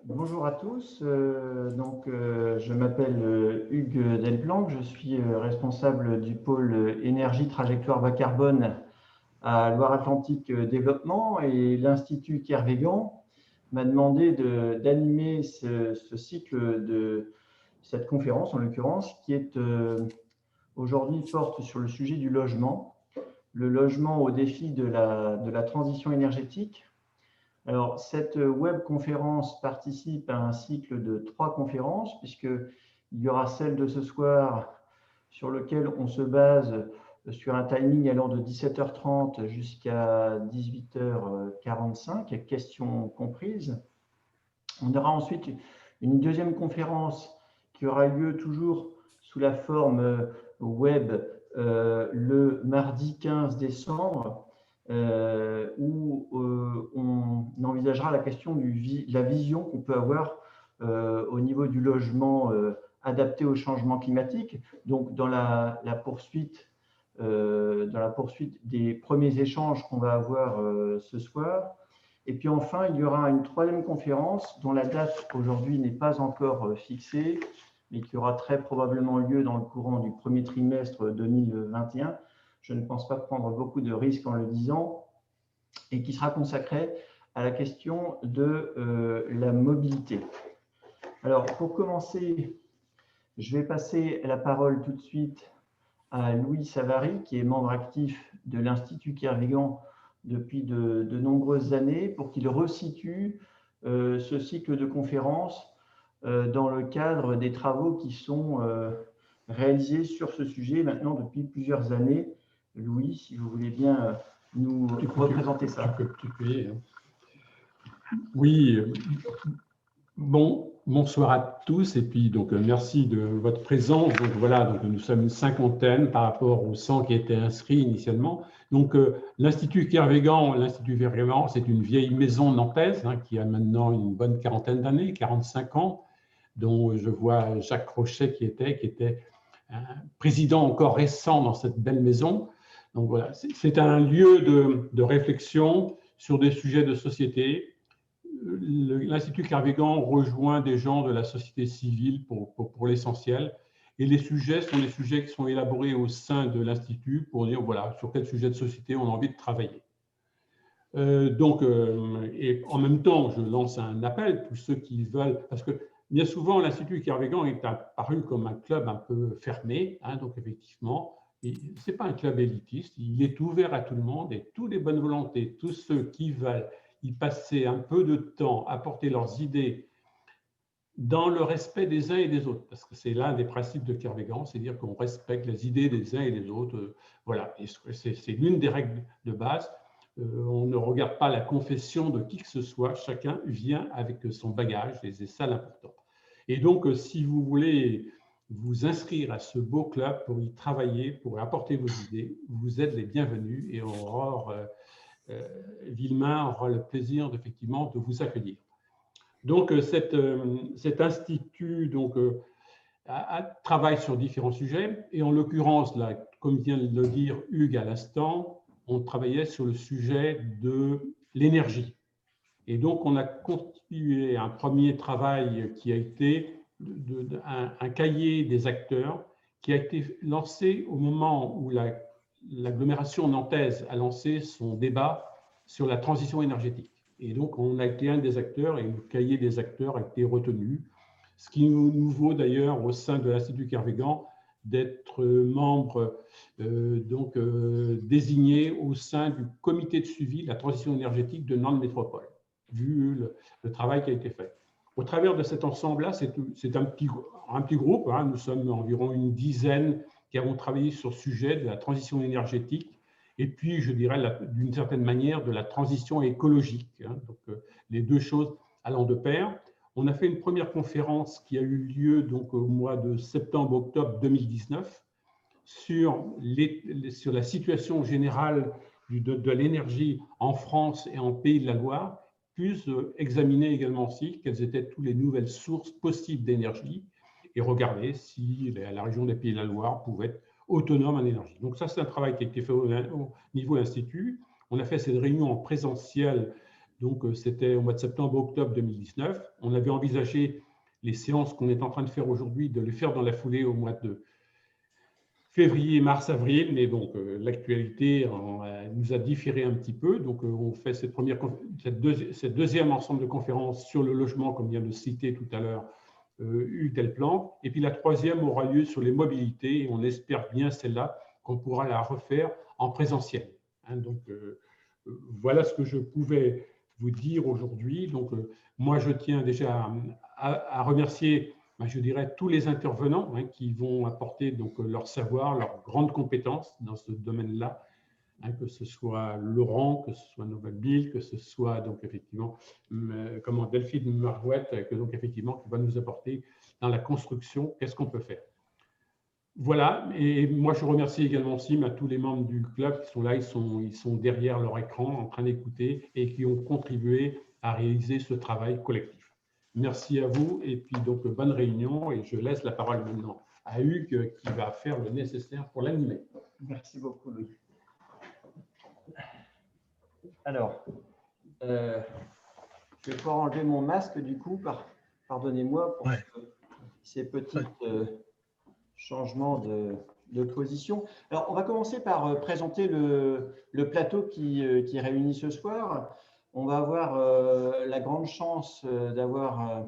Bonjour à tous. Je m'appelle Hugues Delplanque. Je suis responsable du pôle énergie trajectoire bas carbone à Loire-Atlantique Développement, et l'Institut Kervégan m'a demandé d'animer ce cycle de cette conférence, en l'occurrence, qui est aujourd'hui porte sur le sujet du logement, le logement au défi de la transition énergétique. Alors, cette webconférence participe à un cycle de 3 conférences, puisqu'il y aura celle de ce soir sur lequel on se base sur un timing allant de 17h30 jusqu'à 18h45, questions comprises. On aura ensuite une deuxième conférence qui aura lieu toujours sous la forme web le mardi 15 décembre, où on envisagera la question de la vision qu'on peut avoir au niveau du logement adapté au changement climatique. Donc, dans la poursuite des premiers échanges qu'on va avoir ce soir. Et puis enfin, il y aura une troisième conférence dont la date aujourd'hui n'est pas encore fixée, mais qui aura très probablement lieu dans le courant du premier trimestre 2021. Je ne pense pas prendre beaucoup de risques en le disant, et qui sera consacrée à la question de la mobilité. Alors, pour commencer, je vais passer la parole tout de suite à Louis Savary, qui est membre actif de l'Institut Kervégan depuis de nombreuses années, pour qu'il resitue ce cycle de conférences dans le cadre des travaux qui sont réalisés sur ce sujet maintenant depuis plusieurs années. Louis, si vous voulez bien nous représenter ça. Oui, bonsoir à tous, et puis merci de votre présence. Donc voilà, nous sommes une cinquantaine par rapport aux 100 qui étaient inscrits initialement. Donc l'Institut Kervégan, c'est une vieille maison nantaise qui a maintenant une bonne quarantaine d'années, 45 ans, dont je vois Jacques Rochet qui était un président encore récent dans cette belle maison. Donc voilà, c'est un lieu de réflexion sur des sujets de société. L'Institut Kervégan rejoint des gens de la société civile pour l'essentiel. Et les sujets sont des sujets qui sont élaborés au sein de l'Institut pour dire voilà, sur quel sujet de société on a envie de travailler. Et en même temps, je lance un appel à tous ceux qui veulent, parce que bien souvent, l'Institut Kervégan est apparu comme un club un peu fermé, donc effectivement, ce n'est pas un club élitiste, il est ouvert à tout le monde, et toutes les bonnes volontés, tous ceux qui veulent y passer un peu de temps, apporter leurs idées dans le respect des uns et des autres, parce que c'est l'un des principes de Kervégan, c'est dire qu'on respecte les idées des uns et des autres. Voilà, et c'est l'une des règles de base. On ne regarde pas la confession de qui que ce soit, chacun vient avec son bagage, et c'est ça l'important. Et donc, si vous voulez vous inscrire à ce beau club pour y travailler, pour apporter vos idées, vous êtes les bienvenus, et Aurore Villemain aura le plaisir effectivement de vous accueillir. Donc cet institut travaille sur différents sujets, et en l'occurrence, là, comme vient de le dire Hugues à l'instant, on travaillait sur le sujet de l'énergie. Et donc on a constitué un premier travail qui a été un cahier des acteurs qui a été lancé au moment où l'agglomération nantaise a lancé son débat sur la transition énergétique. Et donc, on a été un des acteurs, et le cahier des acteurs a été retenu, ce qui nous vaut d'ailleurs au sein de l'Institut Kervégan d'être membre désigné au sein du comité de suivi de la transition énergétique de Nantes Métropole, vu le travail qui a été fait. Au travers de cet ensemble-là, c'est un petit groupe, nous sommes environ une dizaine qui avons travaillé sur le sujet de la transition énergétique, et puis, je dirais, d'une certaine manière, de la transition écologique. Donc, les deux choses allant de pair. On a fait une première conférence qui a eu lieu au mois de septembre-octobre 2019 sur la situation générale de l'énergie en France et en Pays de la Loire, plus examiner également aussi quelles étaient toutes les nouvelles sources possibles d'énergie, et regarder si la région des Pays de la Loire pouvait être autonome en énergie. Donc ça, c'est un travail qui a été fait au niveau institut. On a fait cette réunion en présentiel Donc, c'était au mois de septembre-octobre 2019. On avait envisagé les séances qu'on est en train de faire aujourd'hui, de les faire dans la foulée au mois de février, mars, avril, mais donc l'actualité nous a différé un petit peu. Donc, on fait cette deuxième ensemble de conférences sur le logement, comme vient de citer tout à l'heure Hugues Plan. Et puis la troisième aura lieu sur les mobilités, et on espère bien celle-là qu'on pourra la refaire en présentiel. Hein, donc, voilà ce que je pouvais vous dire aujourd'hui. Donc, moi, je tiens déjà à remercier, je dirais, tous les intervenants hein, qui vont apporter donc, leur savoir, leurs grandes compétences dans ce domaine-là, hein, que ce soit Laurent, que ce soit Novabil, que ce soit donc effectivement Delphine Marouette, que donc effectivement qui va nous apporter dans la construction, qu'est-ce qu'on peut faire. Voilà, et moi je remercie également Sim à tous les membres du club qui sont là, ils sont derrière leur écran en train d'écouter et qui ont contribué à réaliser ce travail collectif. Merci à vous et puis donc bonne réunion et je laisse la parole maintenant à Hugues qui va faire le nécessaire pour l'animer. Merci beaucoup Louis. Alors, je vais pouvoir enlever mon masque du coup, pardonnez-moi pour ces petits changements de position. Alors, on va commencer par présenter le plateau qui réunit ce soir. On va avoir la grande chance d'avoir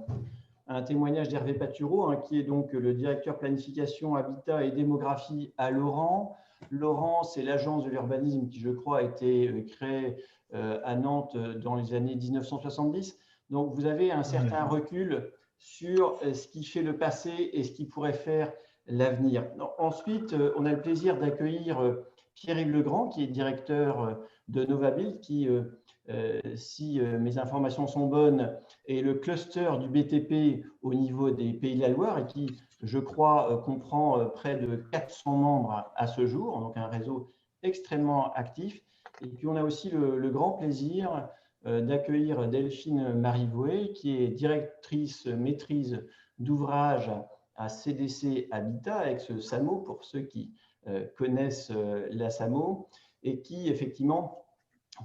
un témoignage d'Hervé Patureau, hein, qui est donc le directeur planification, habitat et démographie à Laurent. Laurent, c'est l'agence de l'urbanisme qui, je crois, a été créée à Nantes dans les années 1970. Donc, vous avez un certain recul sur ce qui fait le passé et ce qui pourrait faire l'avenir. Ensuite, on a le plaisir d'accueillir Pierre-Yves Legrand, qui est directeur de Novabil, qui, si mes informations sont bonnes, est le cluster du BTP au niveau des Pays de la Loire et qui, je crois, comprend près de 400 membres à ce jour, donc un réseau extrêmement actif. Et puis, on a aussi le grand plaisir d'accueillir Delphine Marivoué, qui est directrice maîtrise d'ouvrage à CDC Habitat, ex-SAMO, pour ceux qui connaissent la SAMO, et qui, effectivement,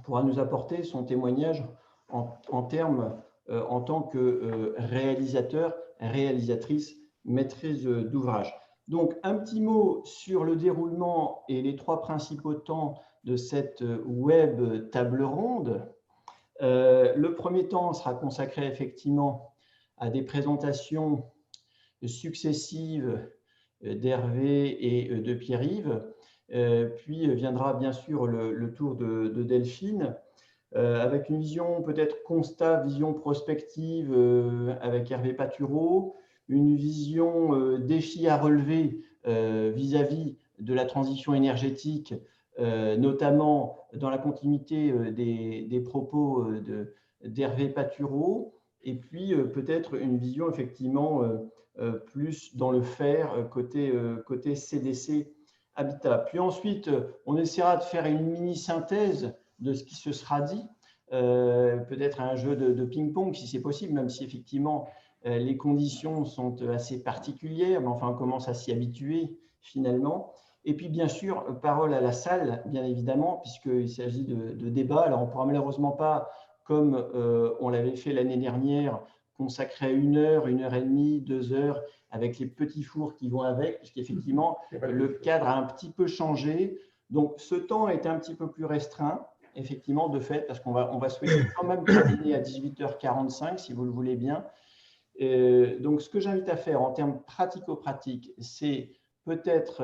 pourra nous apporter son témoignage en tant que réalisateur, réalisatrice, maîtrise d'ouvrage. Donc, un petit mot sur le déroulement et les trois principaux temps de cette web table ronde. Le premier temps sera consacré effectivement à des présentations successives d'Hervé et de Pierre-Yves. Puis viendra bien sûr le tour de Delphine, avec une vision peut-être constat, vision prospective avec Hervé Patureau, une vision défi à relever vis-à-vis de la transition énergétique, notamment dans la continuité des propos d'Hervé Patureau, et puis peut-être une vision effectivement plus dans le faire côté CDC Habitat. Puis ensuite, on essaiera de faire une mini-synthèse de ce qui se sera dit, peut-être un jeu de ping-pong si c'est possible, même si effectivement les conditions sont assez particulières, mais enfin on commence à s'y habituer finalement. Et puis bien sûr, parole à la salle, bien évidemment, puisqu'il s'agit de débat. Alors on ne pourra malheureusement pas, comme on l'avait fait l'année dernière, consacrer 1 heure, 1h30, 2 heures, avec les petits fours qui vont avec, puisqu'effectivement, le cadre a un petit peu changé. Donc, ce temps est un petit peu plus restreint, effectivement, de fait, parce qu'on va souhaiter quand même terminer à 18h45, si vous le voulez bien. Donc, ce que j'invite à faire en termes pratico-pratiques, c'est peut-être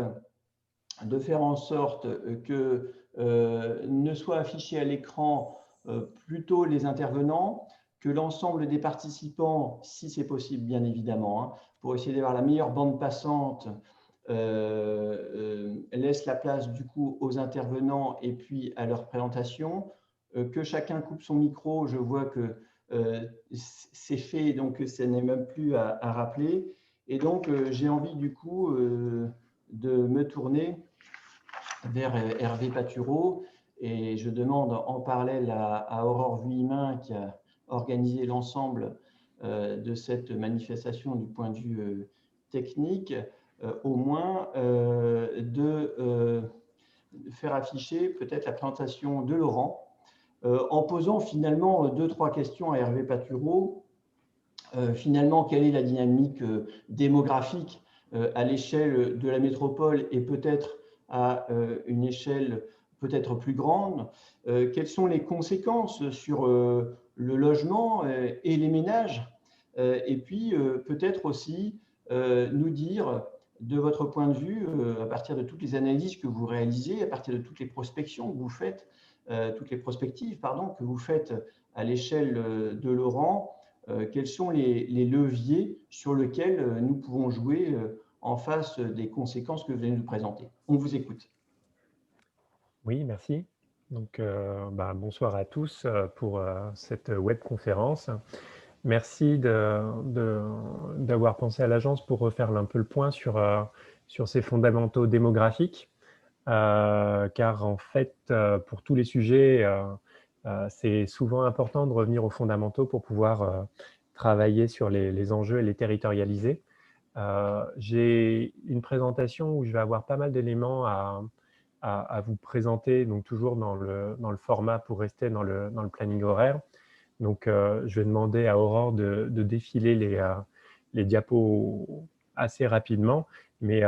de faire en sorte que ne soient affichés à l'écran plutôt les intervenants, que l'ensemble des participants, si c'est possible, bien évidemment, hein, pour essayer d'avoir la meilleure bande passante, laisse la place du coup aux intervenants et puis à leur présentation, que chacun coupe son micro. Je vois que c'est fait, donc ça n'est même plus à rappeler. Et donc, j'ai envie du coup de me tourner vers Hervé Patureau et je demande en parallèle à Aurore Vuillemin qui a organisé l'ensemble de cette manifestation du point de vue technique, au moins de faire afficher peut-être la présentation de Laurent en posant finalement 2-3 questions à Hervé Patureau. Finalement, quelle est la dynamique démographique à l'échelle de la métropole et peut-être à une échelle peut-être plus grande? Quelles sont les conséquences sur le logement et les ménages? Et puis peut-être aussi nous dire de votre point de vue, à partir de toutes les analyses que vous réalisez, à partir de toutes les prospections que vous faites, toutes les prospectives, pardon, que vous faites à l'échelle de Laurent, quels sont les leviers sur lesquels nous pouvons jouer en face des conséquences que vous venez de nous présenter. On vous écoute. Oui, merci. Donc, bonsoir à tous pour cette webconférence. Merci d'avoir pensé à l'agence pour refaire un peu le point sur ces fondamentaux démographiques, car en fait, pour tous les sujets, c'est souvent important de revenir aux fondamentaux pour pouvoir travailler sur les enjeux et les territorialiser. J'ai une présentation où je vais avoir pas mal d'éléments à vous présenter, donc toujours dans le format pour rester dans le planning horaire. Donc, je vais demander à Aurore de défiler les diapos assez rapidement, mais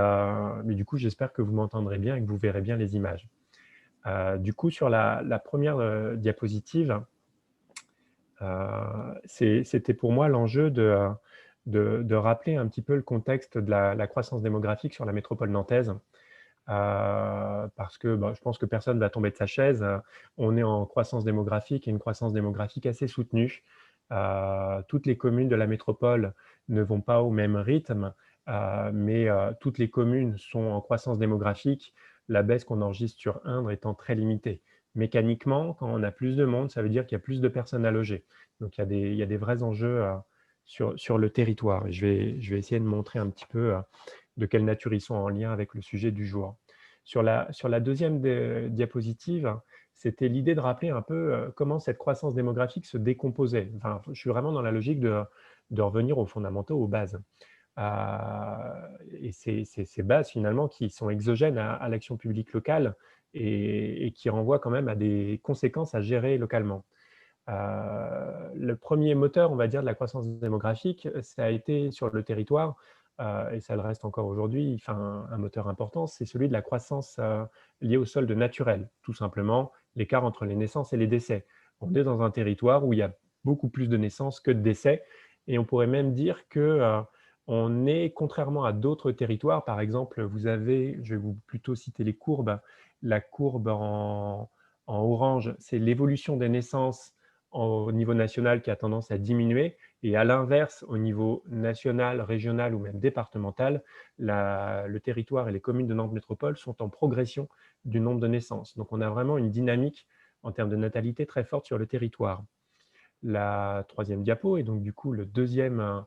du coup, j'espère que vous m'entendrez bien et que vous verrez bien les images. Du coup, sur la première diapositive, c'était pour moi l'enjeu de rappeler un petit peu le contexte de la croissance démographique sur la métropole nantaise. Parce que je pense que personne ne va tomber de sa chaise. On est en croissance démographique et une croissance démographique assez soutenue. Toutes les communes de la métropole ne vont pas au même rythme, mais toutes les communes sont en croissance démographique, la baisse qu'on enregistre sur Indre étant très limitée. Mécaniquement, quand on a plus de monde, ça veut dire qu'il y a plus de personnes à loger. Donc, il y a des vrais enjeux sur le territoire. Et je vais essayer de montrer un petit peu de quelle nature ils sont en lien avec le sujet du jour. Sur la deuxième diapositive, c'était l'idée de rappeler un peu comment cette croissance démographique se décomposait. Enfin, je suis vraiment dans la logique de revenir aux fondamentaux, aux bases. Et ces bases, finalement, qui sont exogènes à l'action publique locale et qui renvoient quand même à des conséquences à gérer localement. Le premier moteur, on va dire, de la croissance démographique, ça a été sur le territoire, et ça le reste encore aujourd'hui, enfin, un moteur important, c'est celui de la croissance liée au solde naturel, tout simplement l'écart entre les naissances et les décès. On est dans un territoire où il y a beaucoup plus de naissances que de décès, et on pourrait même dire que on est, contrairement à d'autres territoires, par exemple, vous avez, je vais vous plutôt citer les courbes, la courbe en orange, c'est l'évolution des naissances au niveau national qui a tendance à diminuer, et à l'inverse, au niveau national, régional ou même départemental, le territoire et les communes de Nantes Métropole sont en progression du nombre de naissances. Donc on a vraiment une dynamique en termes de natalité très forte sur le territoire. La troisième diapo, et donc du coup le deuxième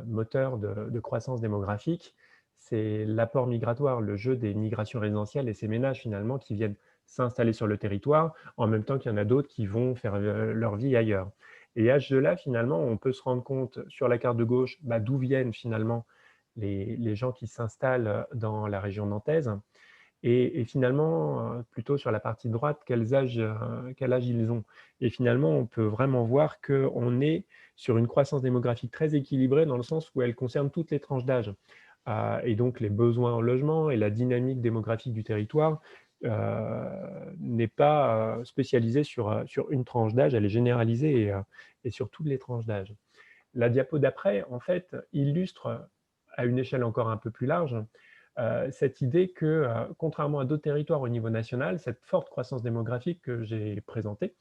moteur de croissance démographique, c'est l'apport migratoire, le jeu des migrations résidentielles et ces ménages finalement qui viennent s'installer sur le territoire, en même temps qu'il y en a d'autres qui vont faire leur vie ailleurs. Et à ce jeu-là, finalement, on peut se rendre compte sur la carte de gauche d'où viennent finalement les gens qui s'installent dans la région nantaise. Et finalement, plutôt sur la partie droite, quel âge ils ont. Et finalement, on peut vraiment voir qu'on est sur une croissance démographique très équilibrée dans le sens où elle concerne toutes les tranches d'âge. Et donc, les besoins en logement et la dynamique démographique du territoire n'est pas spécialisée sur une tranche d'âge, elle est généralisée et sur toutes les tranches d'âge. La diapo d'après, en fait, illustre à une échelle encore un peu plus large cette idée que, contrairement à d'autres territoires au niveau national, cette forte croissance démographique que j'ai présentée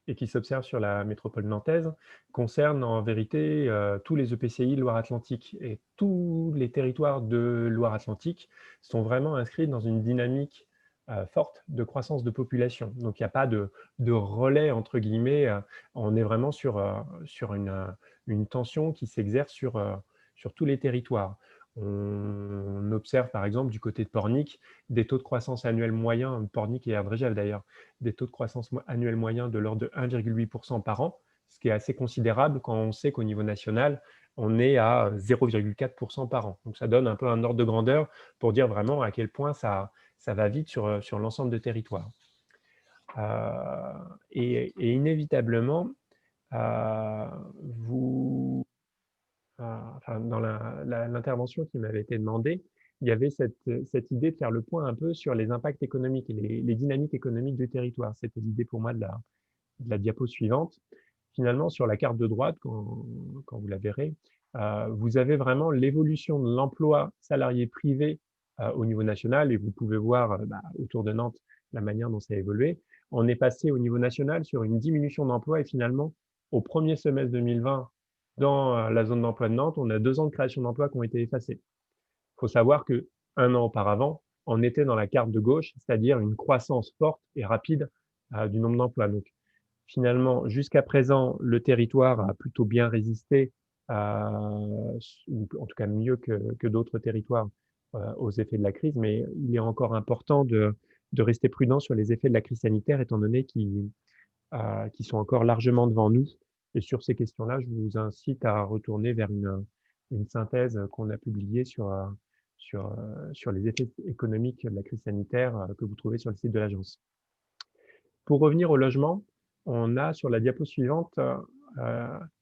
et qui s'observe sur la métropole nantaise concerne en vérité tous les EPCI Loire-Atlantique. Et tous les territoires de Loire-Atlantique sont vraiment inscrits dans une dynamique forte de croissance de population. Donc il n'y a pas de relais, entre guillemets, on est vraiment sur une tension qui s'exerce sur tous les territoires. On observe par exemple du côté de Pornic des taux de croissance annuels moyens, Pornic et Erdrégel d'ailleurs, des taux de croissance annuels moyens de l'ordre de 1,8% par an, ce qui est assez considérable quand on sait qu'au niveau national, on est à 0,4% par an. Donc ça donne un peu un ordre de grandeur pour dire vraiment à quel point ça va vite sur l'ensemble du territoire. Et inévitablement, dans l'intervention qui m'avait été demandée, il y avait cette idée de faire le point un peu sur les impacts économiques et les dynamiques économiques du territoire. C'était l'idée pour moi de la diapo suivante. Finalement, sur la carte de droite, quand vous la verrez, vous avez vraiment l'évolution de l'emploi salarié privé au niveau national, et vous pouvez voir autour de Nantes la manière dont ça a évolué. On est passé au niveau national sur une diminution d'emploi, et finalement, au premier semestre 2020, dans la zone d'emploi de Nantes, on a 2 ans de création d'emplois qui ont été effacés. Il faut savoir qu'un an auparavant, on était dans la carte de gauche, c'est-à-dire une croissance forte et rapide du nombre d'emplois. Donc, finalement, jusqu'à présent, le territoire a plutôt bien résisté, ou en tout cas mieux que d'autres territoires, aux effets de la crise, mais il est encore important de rester prudent sur les effets de la crise sanitaire, étant donné qu'ils sont encore largement devant nous. Et sur ces questions-là, je vous incite à retourner vers une synthèse qu'on a publiée sur les effets économiques de la crise sanitaire que vous trouvez sur le site de l'agence. Pour revenir au logement, on a sur la diapo suivante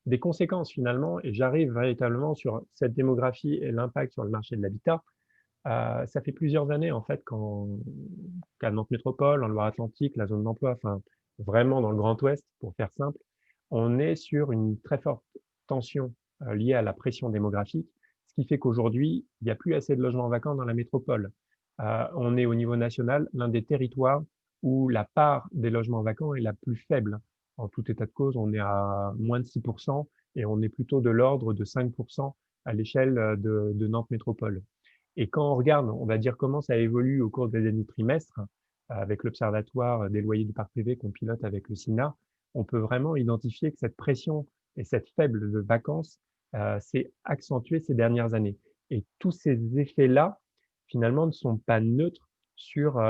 des conséquences finalement, et j'arrive véritablement sur cette démographie et l'impact sur le marché de l'habitat. Ça fait plusieurs années en fait qu'à Nantes Métropole, en Loire-Atlantique, la zone d'emploi, enfin vraiment dans le Grand Ouest, pour faire simple, on est sur une très forte tension liée à la pression démographique, ce qui fait qu'aujourd'hui, il n'y a plus assez de logements vacants dans la métropole. On est au niveau national l'un des territoires où la part des logements vacants est la plus faible. En tout état de cause, on est à moins de 6% et on est plutôt de l'ordre de 5% à l'échelle de Nantes Métropole. Et quand on regarde, on va dire comment ça évolue au cours des derniers trimestres, avec l'Observatoire des loyers du parc privé qu'on pilote avec le SINA, on peut vraiment identifier que cette pression et cette faible vacances s'est accentuée ces dernières années. Et tous ces effets-là, finalement, ne sont pas neutres sur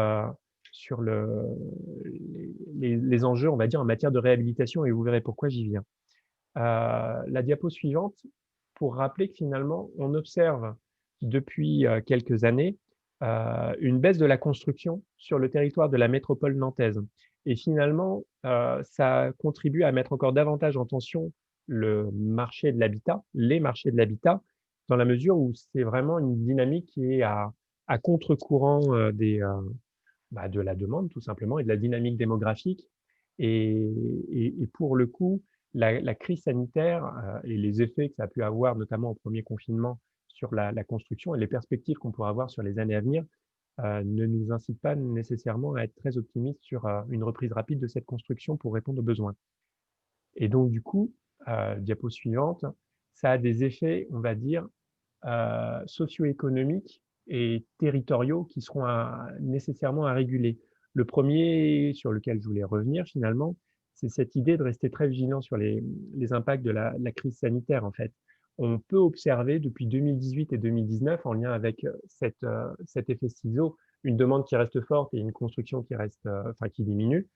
les enjeux, on va dire, en matière de réhabilitation, et vous verrez pourquoi j'y viens. La diapo suivante, pour rappeler que finalement, on observe depuis quelques années une baisse de la construction sur le territoire de la métropole nantaise. Et finalement, ça contribue à mettre encore davantage en tension le marché de l'habitat, les marchés de l'habitat, dans la mesure où c'est vraiment une dynamique qui est à contre-courant de la demande, tout simplement, et de la dynamique démographique. Et pour le coup, la crise sanitaire et les effets que ça a pu avoir, notamment au premier confinement, sur la construction et les perspectives qu'on pourra avoir sur les années à venir, ne nous incitent pas nécessairement à être très optimistes sur une reprise rapide de cette construction pour répondre aux besoins. Et donc, du coup, diapo suivante, ça a des effets, on va dire, socio-économiques et territoriaux qui seront nécessairement à réguler. Le premier sur lequel je voulais revenir finalement, c'est cette idée de rester très vigilant sur les impacts de la crise sanitaire en fait. On peut observer depuis 2018 et 2019, en lien avec cet effet ciseau, une demande qui reste forte et une construction qui diminue.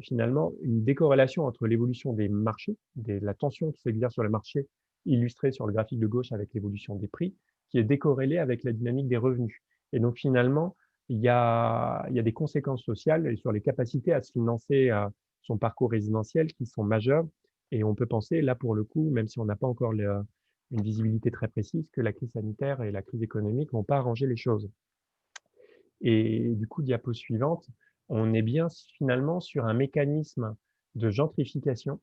Finalement, une décorrélation entre l'évolution des marchés, la tension qui s'exerce sur le marché, illustrée sur le graphique de gauche avec l'évolution des prix, qui est décorrélée avec la dynamique des revenus. Et donc finalement, il y a des conséquences sociales sur les capacités à se financer son parcours résidentiel qui sont majeures. Et on peut penser, là pour le coup, même si on n'a pas encore une visibilité très précise, que la crise sanitaire et la crise économique ne vont pas arranger les choses. Et du coup, diapo suivante, on est bien finalement sur un mécanisme de gentrification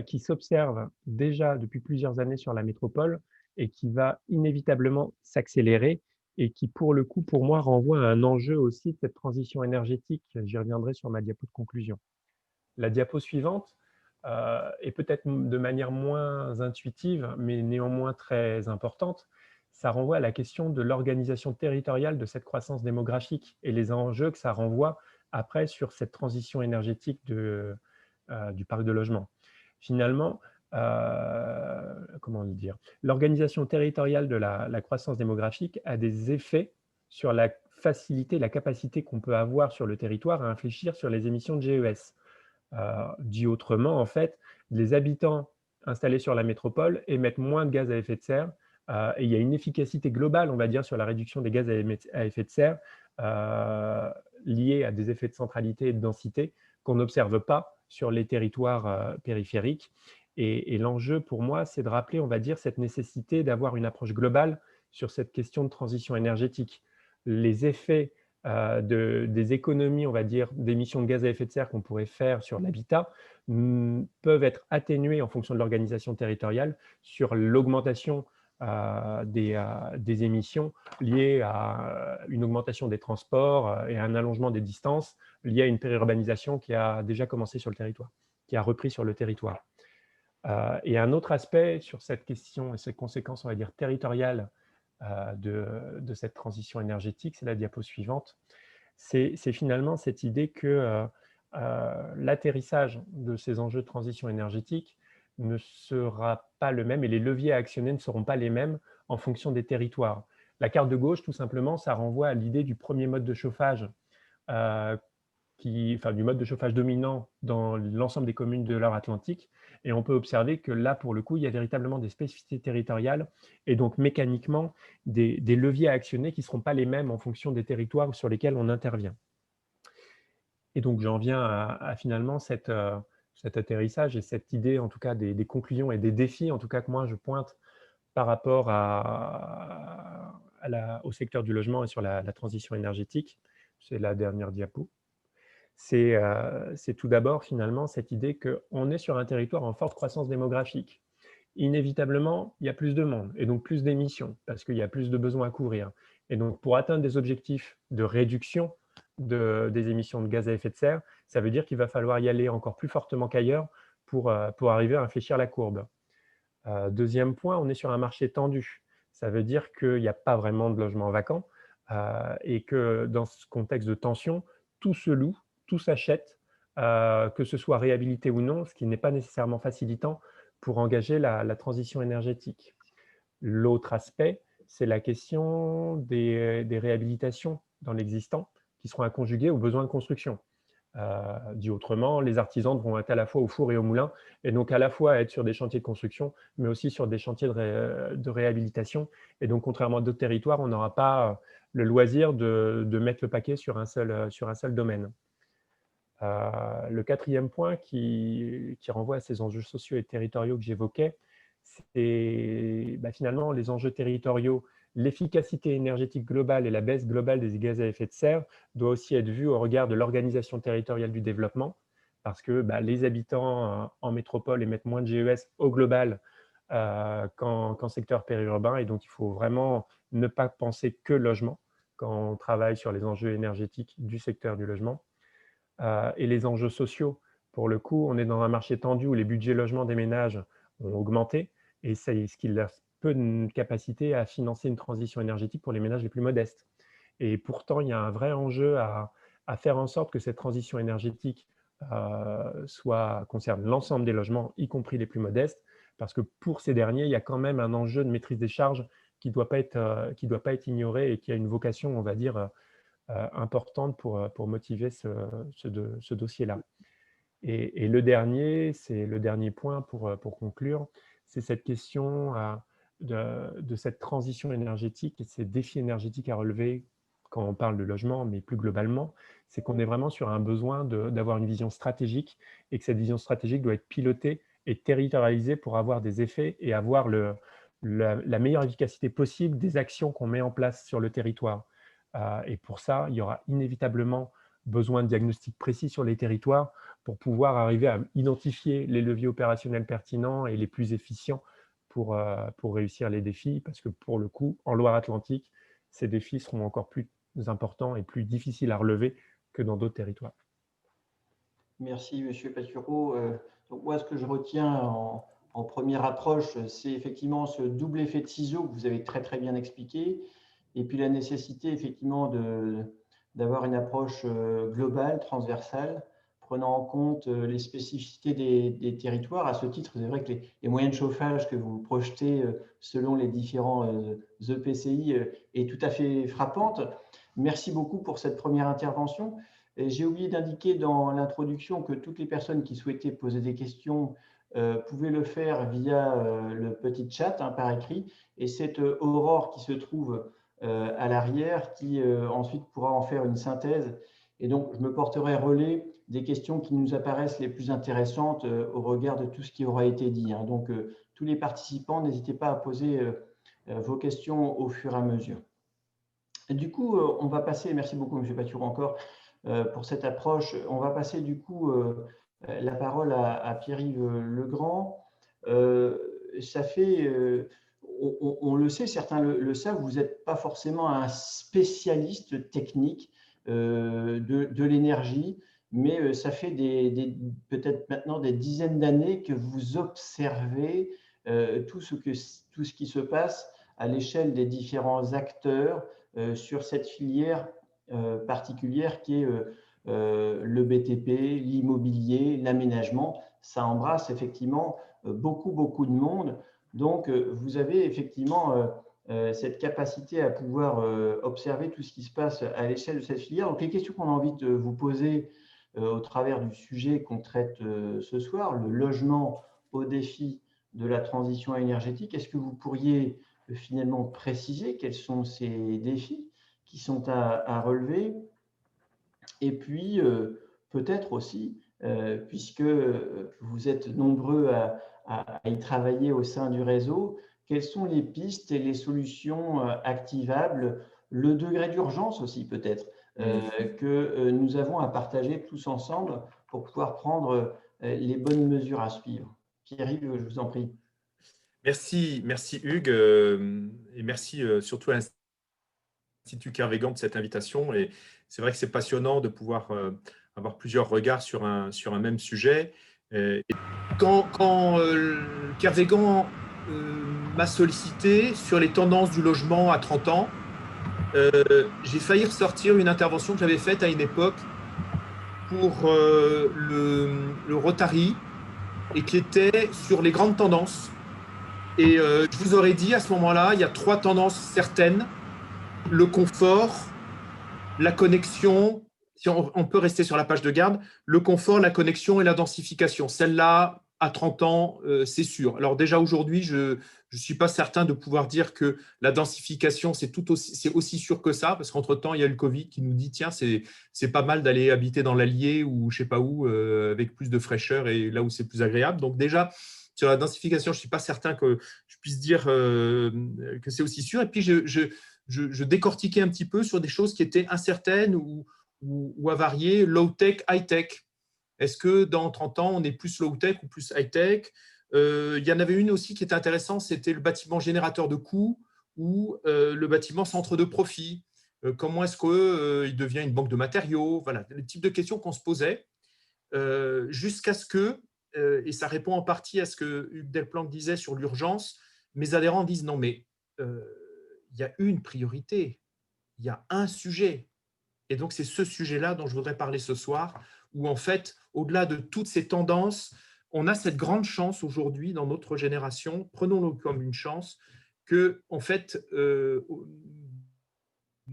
qui s'observe déjà depuis plusieurs années sur la métropole et qui va inévitablement s'accélérer et qui, pour le coup, pour moi, renvoie à un enjeu aussi de cette transition énergétique. J'y reviendrai sur ma diapo de conclusion. La diapo suivante est peut-être de manière moins intuitive, mais néanmoins très importante. Ça renvoie à la question de l'organisation territoriale de cette croissance démographique et les enjeux que ça renvoie après sur cette transition énergétique du parc de logement. Finalement, comment le dire, l'organisation territoriale de la croissance démographique a des effets sur la facilité, la capacité qu'on peut avoir sur le territoire à infléchir sur les émissions de GES. Dit autrement, en fait, les habitants installés sur la métropole émettent moins de gaz à effet de serre et il y a une efficacité globale, on va dire, sur la réduction des gaz à effet de serre liés à des effets de centralité et de densité qu'on n'observe pas sur les territoires périphériques. Et l'enjeu pour moi, c'est de rappeler, on va dire, cette nécessité d'avoir une approche globale sur cette question de transition énergétique. Les effets des économies, on va dire, d'émissions de gaz à effet de serre qu'on pourrait faire sur l'habitat peuvent être atténués en fonction de l'organisation territoriale sur l'augmentation des émissions liées à une augmentation des transports et à un allongement des distances liées à une périurbanisation qui a déjà commencé sur le territoire, qui a repris sur le territoire. Et un autre aspect sur cette question et ses conséquences, on va dire, territoriales de cette transition énergétique, c'est la diapo suivante, c'est finalement cette idée que l'atterrissage de ces enjeux de transition énergétique ne sera pas le même et les leviers à actionner ne seront pas les mêmes en fonction des territoires. La carte de gauche, tout simplement, ça renvoie à l'idée du premier mode de chauffage du mode de chauffage dominant dans l'ensemble des communes de l'Eure-Atlantique. Et on peut observer que là, pour le coup, il y a véritablement des spécificités territoriales et donc mécaniquement des leviers à actionner qui ne seront pas les mêmes en fonction des territoires sur lesquels on intervient. Et donc, j'en viens à finalement cet atterrissage et cette idée, en tout cas, des conclusions et des défis, en tout cas, que moi, je pointe par rapport au secteur du logement et sur la transition énergétique. C'est la dernière diapo. C'est tout d'abord finalement cette idée qu'on est sur un territoire en forte croissance démographique. Inévitablement, il y a plus de monde et donc plus d'émissions parce qu'il y a plus de besoins à couvrir. Et donc, pour atteindre des objectifs de réduction des émissions de gaz à effet de serre, ça veut dire qu'il va falloir y aller encore plus fortement qu'ailleurs pour arriver à infléchir la courbe. Deuxième point, on est sur un marché tendu. Ça veut dire qu'il n'y a pas vraiment de logements vacants et que dans ce contexte de tension, tout se loue, tout s'achète, que ce soit réhabilité ou non, ce qui n'est pas nécessairement facilitant pour engager la transition énergétique. L'autre aspect, c'est la question des réhabilitations dans l'existant qui seront à conjuguer aux besoins de construction. Dit autrement, les artisans devront être à la fois au four et au moulin, et donc à la fois être sur des chantiers de construction, mais aussi sur des chantiers de réhabilitation. Et donc, contrairement à d'autres territoires, on n'aura pas le loisir de mettre le paquet sur un seul domaine. Le quatrième point qui renvoie à ces enjeux sociaux et territoriaux que j'évoquais, c'est finalement les enjeux territoriaux. L'efficacité énergétique globale et la baisse globale des gaz à effet de serre doit aussi être vue au regard de l'organisation territoriale du développement, parce que les habitants en métropole émettent moins de GES au global qu'en secteur périurbain, et donc il faut vraiment ne pas penser que logement quand on travaille sur les enjeux énergétiques du secteur du logement. Et les enjeux sociaux, pour le coup, on est dans un marché tendu où les budgets logement des ménages ont augmenté, et c'est ce qui leur peu de capacité à financer une transition énergétique pour les ménages les plus modestes. Et pourtant, il y a un vrai enjeu à faire en sorte que cette transition énergétique concerne l'ensemble des logements, y compris les plus modestes, parce que pour ces derniers, il y a quand même un enjeu de maîtrise des charges qui ne doit pas être ignoré et qui a une vocation, on va dire, importante pour motiver ce dossier-là. Et le dernier point pour conclure, c'est cette question de cette transition énergétique et ces défis énergétiques à relever quand on parle de logement, mais plus globalement, c'est qu'on est vraiment sur un besoin d'avoir une vision stratégique et que cette vision stratégique doit être pilotée et territorialisée pour avoir des effets et avoir la meilleure efficacité possible des actions qu'on met en place sur le territoire. Et pour ça, il y aura inévitablement besoin de diagnostics précis sur les territoires pour pouvoir arriver à identifier les leviers opérationnels pertinents et les plus efficients pour réussir les défis, parce que pour le coup, en Loire-Atlantique, ces défis seront encore plus importants et plus difficiles à relever que dans d'autres territoires. Merci, M. Patureau. Donc moi, ce que je retiens en première approche, c'est effectivement ce double effet de ciseaux que vous avez très, très bien expliqué, et puis la nécessité, effectivement, d'avoir une approche globale, transversale, prenant en compte les spécificités des territoires. À ce titre, c'est vrai que les moyens de chauffage que vous projetez selon les différents EPCI est tout à fait frappante. Merci beaucoup pour cette première intervention. J'ai oublié d'indiquer dans l'introduction que toutes les personnes qui souhaitaient poser des questions pouvaient le faire via le petit chat par écrit. Et c'est Aurore qui se trouve à l'arrière qui ensuite pourra en faire une synthèse Et donc, je me porterai relais des questions qui nous apparaissent les plus intéressantes au regard de tout ce qui aura été dit. Donc, tous les participants, n'hésitez pas à poser vos questions au fur et à mesure. Et du coup, on va passer, merci beaucoup M. Patureau encore pour cette approche, on va passer du coup la parole à Pierre-Yves Legrand. Ça fait, on le sait, certains le savent, vous n'êtes pas forcément un spécialiste technique de l'énergie, mais ça fait peut-être maintenant des dizaines d'années que vous observez tout ce qui se passe à l'échelle des différents acteurs sur cette filière particulière qui est le BTP, l'immobilier, l'aménagement. Ça embrasse effectivement beaucoup de monde. Donc, vous avez effectivement cette capacité à pouvoir observer tout ce qui se passe à l'échelle de cette filière. Donc, les questions qu'on a envie de vous poser au travers du sujet qu'on traite ce soir, le logement au défi de la transition énergétique, est-ce que vous pourriez finalement préciser quels sont ces défis qui sont à relever? Et puis, peut-être aussi, puisque vous êtes nombreux à y travailler au sein du réseau, quelles sont les pistes et les solutions activables, le degré d'urgence aussi peut-être, que nous avons à partager tous ensemble pour pouvoir prendre les bonnes mesures à suivre. Pierre-Yves, je vous en prie. Merci Hugues, et merci surtout à l'Institut Kervégan de cette invitation. Et c'est vrai que c'est passionnant de pouvoir avoir plusieurs regards sur un même sujet. Et quand Kervégan m'a sollicité sur les tendances du logement à 30 ans, j'ai failli ressortir une intervention que j'avais faite à une époque pour le Rotary et qui était sur les grandes tendances. Et je vous aurais dit à ce moment-là, il y a 3 tendances certaines: le confort, la connexion, si on peut rester sur la page de garde, le confort, la connexion et la densification. Celle-là, à 30 ans, c'est sûr. Alors déjà aujourd'hui, je ne suis pas certain de pouvoir dire que la densification, c'est aussi sûr que ça, parce qu'entre-temps, il y a le Covid qui nous dit, tiens, c'est pas mal d'aller habiter dans l'Allier ou je ne sais pas où, avec plus de fraîcheur et là où c'est plus agréable. Donc déjà, sur la densification, je ne suis pas certain que je puisse dire que c'est aussi sûr. Et puis, je décortiquais un petit peu sur des choses qui étaient incertaines ou avariées, low-tech, high-tech. Est-ce que dans 30 ans, on est plus low-tech ou plus high-tech? Il y en avait une aussi qui était intéressante, c'était le bâtiment générateur de coûts ou le bâtiment centre de profit. Comment est-ce qu'il devient une banque de matériaux? Voilà, le type de questions qu'on se posait jusqu'à ce que, et ça répond en partie à ce que Hugues Delplanque disait sur l'urgence, mes adhérents disent non, mais il y a une priorité, il y a un sujet. Et donc, c'est ce sujet-là dont je voudrais parler ce soir, où en fait, au-delà de toutes ces tendances, on a cette grande chance aujourd'hui dans notre génération, prenons-le comme une chance, que en fait,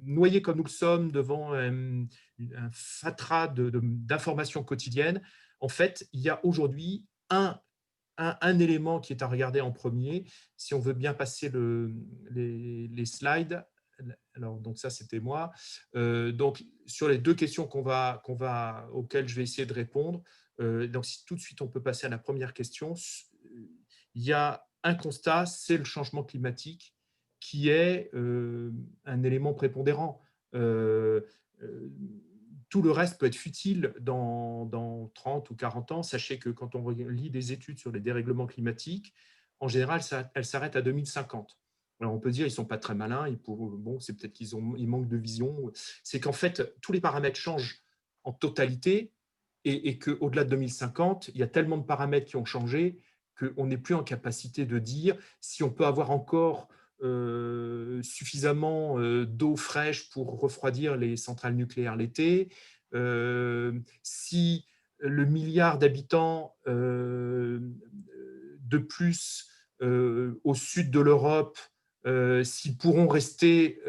noyés comme nous le sommes devant un fatras d'informations quotidiennes, en fait, il y a aujourd'hui un élément qui est à regarder en premier, si on veut bien passer les slides. Alors, donc ça, c'était moi. Donc, sur les 2 questions auxquelles je vais essayer de répondre, donc si tout de suite on peut passer à la première question, il y a un constat, c'est le changement climatique qui est un élément prépondérant. Tout le reste peut être futile dans 30 ou 40 ans. Sachez que quand on lit des études sur les dérèglements climatiques, en général, elles s'arrêtent à 2050. Alors, on peut dire qu'ils ne sont pas très malins, c'est peut-être qu'ils manquent de vision. C'est qu'en fait, tous les paramètres changent en totalité et qu'au-delà de 2050, il y a tellement de paramètres qui ont changé qu'on n'est plus en capacité de dire si on peut avoir encore suffisamment d'eau fraîche pour refroidir les centrales nucléaires l'été, si le milliard d'habitants de plus au sud de l'Europe s'ils pourront rester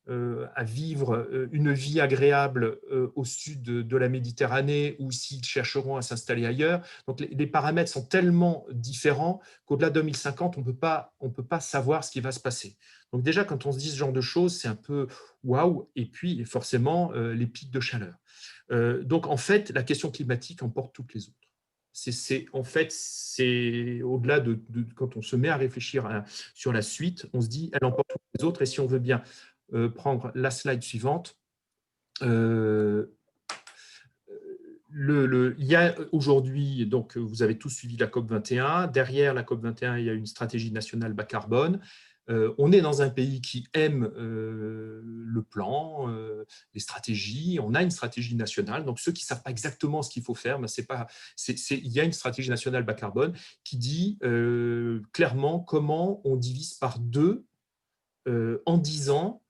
à vivre une vie agréable au sud de la Méditerranée ou s'ils chercheront à s'installer ailleurs. Donc, les paramètres sont tellement différents qu'au-delà de 2050, on ne peut pas savoir ce qui va se passer. Donc déjà, quand on se dit ce genre de choses, c'est un peu waouh, et puis forcément les pics de chaleur. Donc en fait, la question climatique emporte toutes les autres. En fait, c'est au-delà quand on se met à réfléchir sur la suite, on se dit, elle emporte toutes les autres. Et si on veut bien prendre la slide suivante, il y a aujourd'hui, donc vous avez tous suivi la COP21. Derrière la COP21, il y a une stratégie nationale bas carbone. On est dans un pays qui aime le plan, les stratégies. On a une stratégie nationale. Donc, ceux qui ne savent pas exactement ce qu'il faut faire, ben il y a une stratégie nationale bas carbone qui dit clairement comment on divise par 2 en 10 ans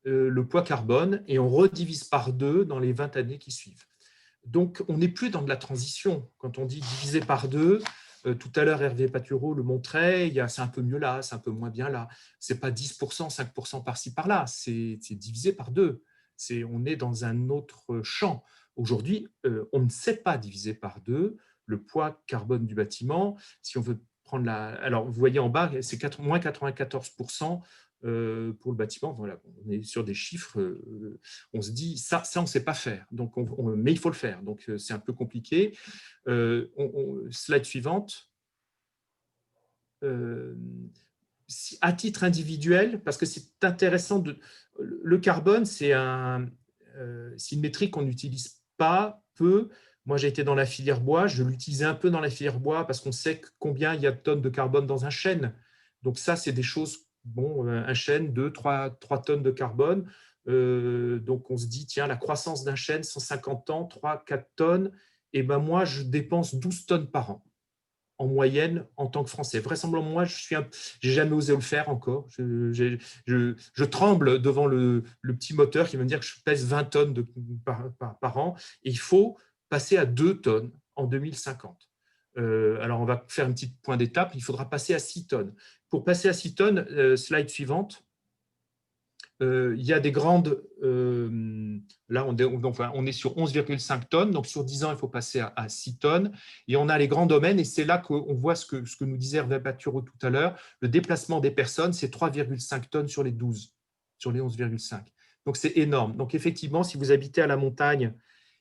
le poids carbone et on redivise par 2 dans les 20 années qui suivent. Donc, on n'est plus dans de la transition. Quand on dit diviser par 2, tout à l'heure, Hervé Patureau le montrait, c'est un peu mieux là, c'est un peu moins bien là. Ce n'est pas 10%, 5% par-ci, par-là, c'est divisé par 2. On est dans un autre champ. Aujourd'hui, on ne sait pas diviser par 2 le poids carbone du bâtiment. Si on veut prendre alors, vous voyez en bas, c'est moins 94% pour le bâtiment. Voilà, on est sur des chiffres, on se dit, ça on ne sait pas faire, donc mais il faut le faire. Donc, c'est un peu compliqué. Slide suivante. À titre individuel, parce que c'est intéressant, le carbone, c'est une métrique qu'on n'utilise pas peu. Moi, j'ai été dans la filière bois, je l'utilisais un peu dans la filière bois parce qu'on sait combien il y a de tonnes de carbone dans un chêne. Donc ça, c'est des choses, bon, un chêne, 3 tonnes de carbone. Donc on se dit, tiens, la croissance d'un chêne, 150 ans, 3-4 tonnes, et ben moi, je dépense 12 tonnes par an en moyenne en tant que Français. Vraisemblablement, moi, j'ai jamais osé le faire encore. Je tremble devant le petit moteur qui va me dire que je pèse 20 tonnes par an. Et il faut passer à 2 tonnes en 2050. Alors, on va faire un petit point d'étape. Il faudra passer à 6 tonnes. Pour passer à 6 tonnes, slide suivante, il y a des grandes… là, on est sur 11,5 tonnes. Donc, sur 10 ans, il faut passer à 6 tonnes. Et on a les grands domaines. Et c'est là qu'on voit ce que nous disait Hervé Patureau tout à l'heure. Le déplacement des personnes, c'est 3,5 tonnes sur les 12, sur les 11,5. Donc, c'est énorme. Donc, effectivement, si vous habitez à la montagne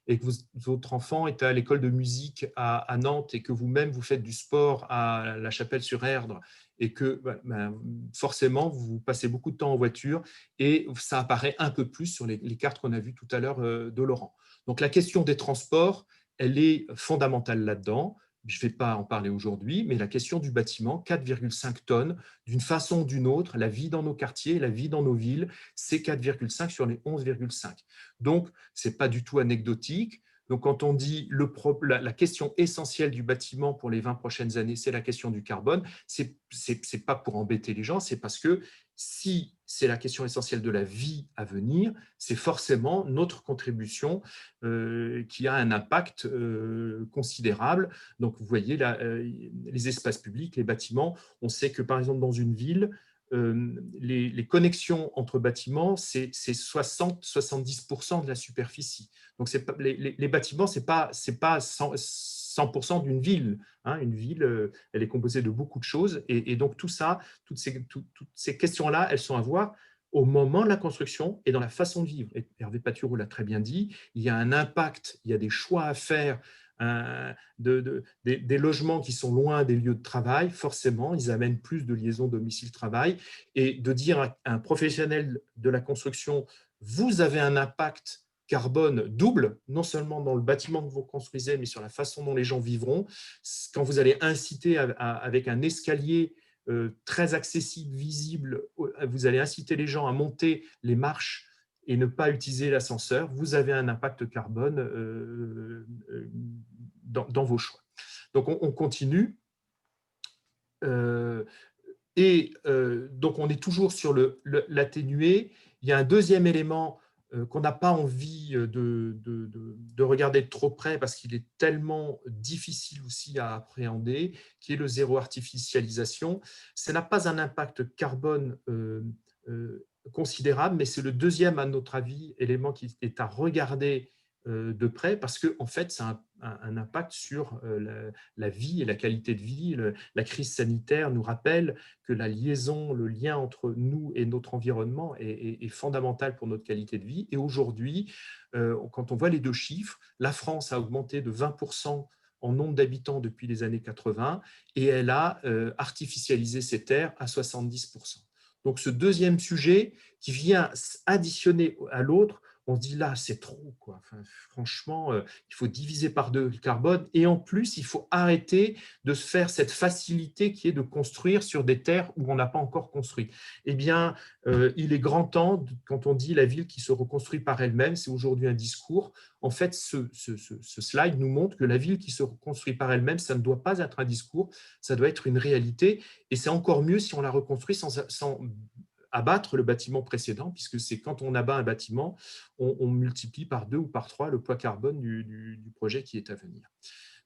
et que votre enfant est à l'école de musique à Nantes et que vous-même, vous faites du sport à la Chapelle-sur-Erdre et que forcément, vous passez beaucoup de temps en voiture et ça apparaît un peu plus sur les cartes qu'on a vues tout à l'heure de Laurent. Donc, la question des transports, elle est fondamentale là-dedans. Je ne vais pas en parler aujourd'hui, mais la question du bâtiment, 4,5 tonnes, d'une façon ou d'une autre, la vie dans nos quartiers, la vie dans nos villes, c'est 4,5 sur les 11,5. Donc, ce n'est pas du tout anecdotique. Donc, quand on dit la question essentielle du bâtiment pour les 20 prochaines années, c'est la question du carbone, ce n'est pas pour embêter les gens, c'est parce que si c'est la question essentielle de la vie à venir, c'est forcément notre contribution qui a un impact considérable. Donc, vous voyez, là, les espaces publics, les bâtiments, on sait que, par exemple, dans une ville, les connexions entre bâtiments, c'est 60-70% de la superficie. Donc, les bâtiments, ce n'est pas 100% d'une ville. Hein. Une ville, elle est composée de beaucoup de choses. Et donc, tout ça, toutes ces questions-là, elles sont à voir au moment de la construction et dans la façon de vivre. Et Hervé Patureau l'a très bien dit, il y a un impact, il y a des choix à faire. Des logements qui sont loin des lieux de travail, forcément, ils amènent plus de liaisons domicile-travail. Et de dire à un professionnel de la construction, vous avez un impact carbone double, non seulement dans le bâtiment que vous construisez, mais sur la façon dont les gens vivront. Quand vous allez inciter avec un escalier très accessible, visible, vous allez inciter les gens à monter les marches et ne pas utiliser l'ascenseur, vous avez un impact carbone dans vos choix. Donc, on continue. Donc, on est toujours sur l'atténué. Il y a un deuxième élément qu'on n'a pas envie de regarder de trop près parce qu'il est tellement difficile aussi à appréhender, qui est le zéro artificialisation. Ça n'a pas un impact carbone considérable, mais c'est le deuxième, à notre avis, élément qui est à regarder de près parce que en fait, ça a un impact sur la vie et la qualité de vie. La crise sanitaire nous rappelle que la liaison, le lien entre nous et notre environnement est fondamental pour notre qualité de vie. Et aujourd'hui, quand on voit les deux chiffres, la France a augmenté de 20% en nombre d'habitants depuis les années 80 et elle a artificialisé ses terres à 70%. Donc ce deuxième sujet qui vient additionner à l'autre, on se dit là, c'est trop, quoi. Enfin, franchement, il faut diviser par deux le carbone et en plus, il faut arrêter de se faire cette facilité qui est de construire sur des terres où on n'a pas encore construit. Eh bien, il est grand temps, quand on dit la ville qui se reconstruit par elle-même, c'est aujourd'hui un discours. En fait, ce slide nous montre que la ville qui se reconstruit par elle-même, ça ne doit pas être un discours, ça doit être une réalité. Et c'est encore mieux si on la reconstruit sans abattre le bâtiment précédent, puisque c'est quand on abat un bâtiment, on multiplie par 2 ou par 3 le poids carbone du projet qui est à venir.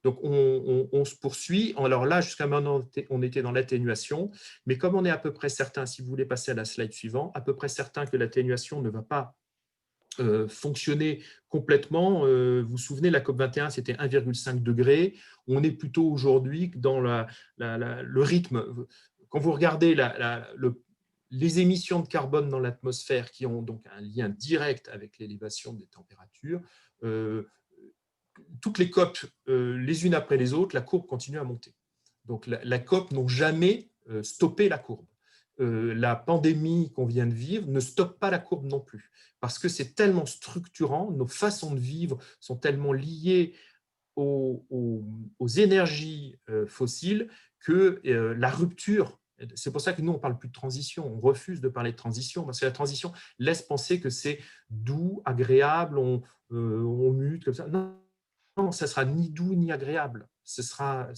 Donc, on se poursuit. Alors là, jusqu'à maintenant, on était dans l'atténuation, mais comme on est à peu près certain, si vous voulez passer à la slide suivante, à peu près certain que l'atténuation ne va pas fonctionner complètement. Vous vous souvenez, la COP21, c'était 1,5 degré. On est plutôt aujourd'hui dans le rythme. Quand vous regardez les émissions de carbone dans l'atmosphère qui ont donc un lien direct avec l'élévation des températures, toutes les COP, les unes après les autres, la courbe continue à monter. Donc la COP n'ont jamais stoppé la courbe. La pandémie qu'on vient de vivre ne stoppe pas la courbe non plus, parce que c'est tellement structurant, nos façons de vivre sont tellement liées aux énergies fossiles que la rupture, c'est pour ça que nous, on ne parle plus de transition, on refuse de parler de transition, parce que la transition laisse penser que c'est doux, agréable, on mute comme ça. Non, non, ça sera ni doux ni agréable, ce sera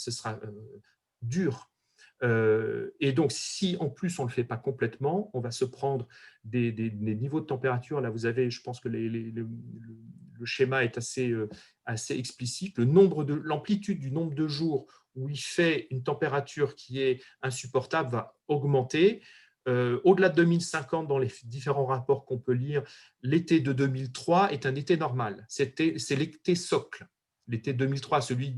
dur. Et donc, si en plus on ne le fait pas complètement, on va se prendre des niveaux de température. Là, vous avez, je pense que le schéma est assez explicite. L'amplitude du nombre de jours où il fait une température qui est insupportable va augmenter. Au-delà de 2050, dans les différents rapports qu'on peut lire, l'été de 2003 est un été normal. C'est l'été socle. L'été 2003, celui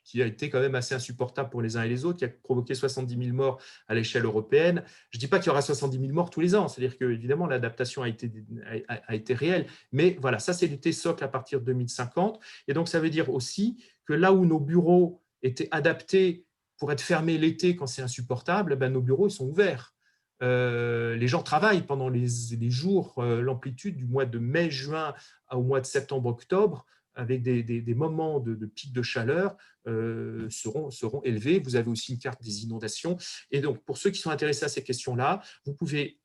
qui a été quand même assez insupportable pour les uns et les autres, qui a provoqué 70 000 morts à l'échelle européenne. Je ne dis pas qu'il y aura 70 000 morts tous les ans, c'est-à-dire qu'évidemment, l'adaptation a été réelle, mais voilà, ça c'est l'été socle à partir de 2050. Et donc, ça veut dire aussi que là où nos bureaux étaient adaptés pour être fermés l'été quand c'est insupportable, ben, nos bureaux ils sont ouverts. Les gens travaillent pendant les jours, l'amplitude du mois de mai, juin au mois de septembre, octobre, avec des moments de pic de chaleur seront élevés. Vous avez aussi une carte des inondations. Et donc, pour ceux qui sont intéressés à ces questions-là, vous pouvez,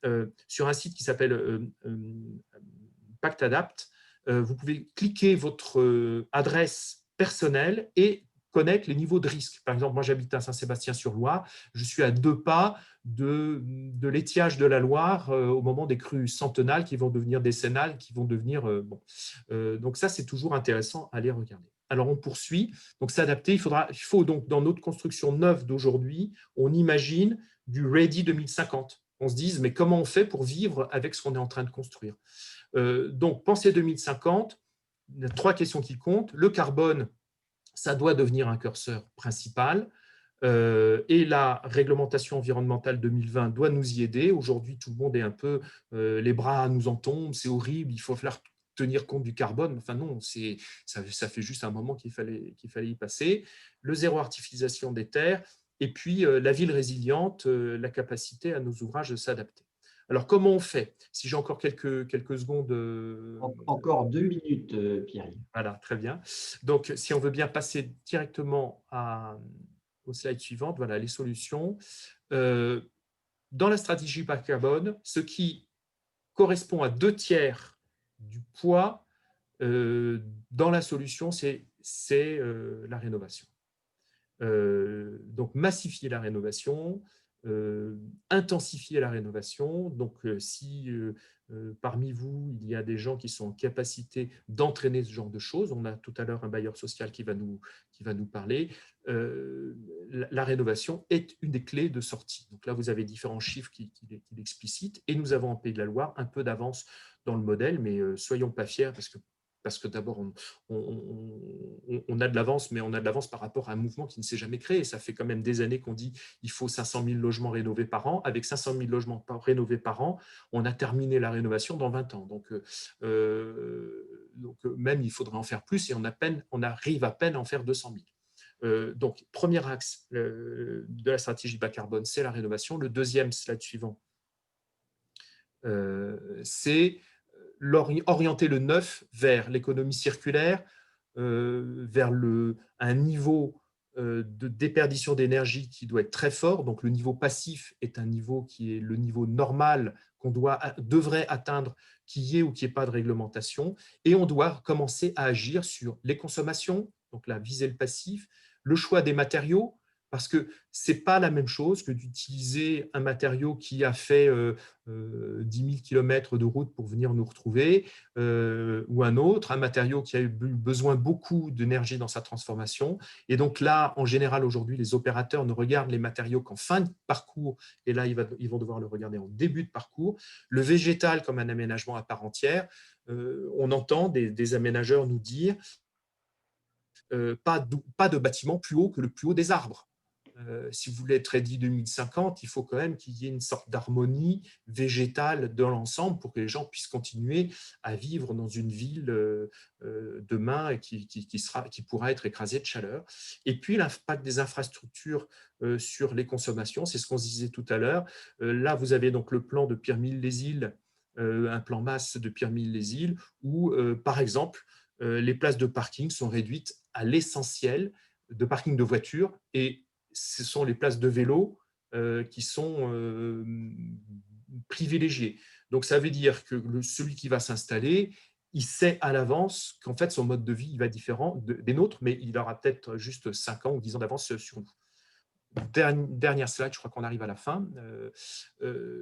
sur un site qui s'appelle Pact Adapt, vous pouvez cliquer votre adresse personnelle et connaître les niveaux de risque. Par exemple, moi, j'habite à Saint-Sébastien-sur-Loire. Je suis à 2 pas de l'étiage de la Loire au moment des crues centenales qui vont devenir décennales, qui vont devenir… bon. Donc ça, c'est toujours intéressant à aller regarder. Alors, on poursuit. Donc, s'adapter, il faut donc, dans notre construction neuve d'aujourd'hui, on imagine du Ready 2050. On se dise, mais comment on fait pour vivre avec ce qu'on est en train de construire? Donc, pensez 2050, il y a 3 questions qui comptent. Le carbone, ça doit devenir un curseur principal. Et la réglementation environnementale 2020 doit nous y aider. Aujourd'hui, tout le monde est un peu les bras nous en tombent, c'est horrible, il faut falloir tenir compte du carbone. Enfin non, ça fait juste un moment qu'il fallait y passer. Le zéro artificialisation des terres et puis la ville résiliente, la capacité à nos ouvrages de s'adapter. Alors, comment on fait? Si j'ai encore quelques secondes… Encore 2 minutes, Pierre. Voilà, très bien. Donc, si on veut bien passer directement au slide suivant, voilà les solutions. Dans la stratégie bas carbone, ce qui correspond à 2/3 du poids dans la solution, c'est la rénovation. Donc, massifier la rénovation. intensifier la rénovation. Donc, si parmi vous, il y a des gens qui sont en capacité d'entraîner ce genre de choses, on a tout à l'heure un bailleur social qui va nous parler, la rénovation est une des clés de sortie. Donc là, vous avez différents chiffres qui l'explicitent, et nous avons en Pays de la Loire un peu d'avance dans le modèle, mais soyons pas fiers parce que d'abord, on a de l'avance, mais on a de l'avance par rapport à un mouvement qui ne s'est jamais créé. Ça fait quand même des années qu'on dit qu'il faut 500 000 logements rénovés par an. Avec 500 000 logements rénovés par an, on a terminé la rénovation dans 20 ans. Donc même, il faudrait en faire plus, et on arrive à peine à en faire 200 000. Donc, premier axe de la stratégie bas carbone, c'est la rénovation. Le deuxième, slide suivant, c'est orienter le neuf vers l'économie circulaire, vers un niveau de déperdition d'énergie qui doit être très fort. Donc, le niveau passif est un niveau qui est le niveau normal qu'on devrait atteindre, qu'il y ait ou qu'il n'y ait pas de réglementation. Et on doit commencer à agir sur les consommations, donc là, viser le passif, le choix des matériaux, parce que ce n'est pas la même chose que d'utiliser un matériau qui a fait 10 000 km de route pour venir nous retrouver, ou un autre, un matériau qui a eu besoin beaucoup d'énergie dans sa transformation. Et donc là, en général, aujourd'hui, les opérateurs ne regardent les matériaux qu'en fin de parcours, et là, ils vont devoir le regarder en début de parcours. Le végétal comme un aménagement à part entière, on entend des aménageurs nous dire pas de bâtiment plus haut que le plus haut des arbres. Si vous voulez être ready 2050, il faut quand même qu'il y ait une sorte d'harmonie végétale dans l'ensemble pour que les gens puissent continuer à vivre dans une ville demain qui pourra être écrasée de chaleur. Et puis l'impact des infrastructures sur les consommations, c'est ce qu'on se disait tout à l'heure. Là, vous avez donc le plan de Pirmil-les-Îles, un plan masse de Pirmil-les-Îles, où, par exemple, les places de parking sont réduites à l'essentiel de parking de voitures, et ce sont les places de vélo qui sont privilégiées. Donc, ça veut dire que celui qui va s'installer, il sait à l'avance qu'en fait, son mode de vie va différent des nôtres, mais il aura peut-être juste 5 ans ou 10 ans d'avance sur nous. Dernière slide, je crois qu'on arrive à la fin.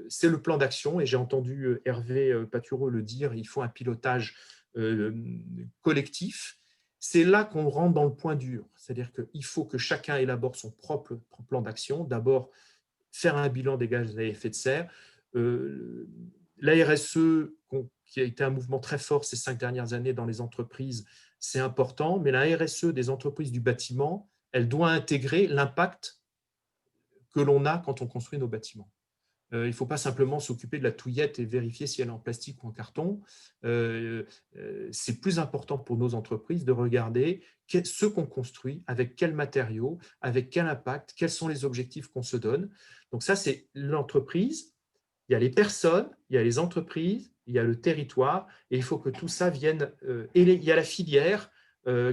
C'est le plan d'action, et j'ai entendu Hervé Patureau le dire, il faut un pilotage collectif. C'est là qu'on rentre dans le point dur, c'est-à-dire qu'il faut que chacun élabore son propre plan d'action. D'abord, faire un bilan des gaz à effet de serre. La RSE, qui a été un mouvement très fort ces 5 dernières années dans les entreprises, c'est important, mais la RSE des entreprises du bâtiment, elle doit intégrer l'impact que l'on a quand on construit nos bâtiments. Il ne faut pas simplement s'occuper de la touillette et vérifier si elle est en plastique ou en carton. C'est plus important pour nos entreprises de regarder ce qu'on construit, avec quels matériaux, avec quel impact, quels sont les objectifs qu'on se donne. Donc ça, c'est l'entreprise. Il y a les personnes, il y a les entreprises, il y a le territoire, et il faut que tout ça vienne. Et il y a la filière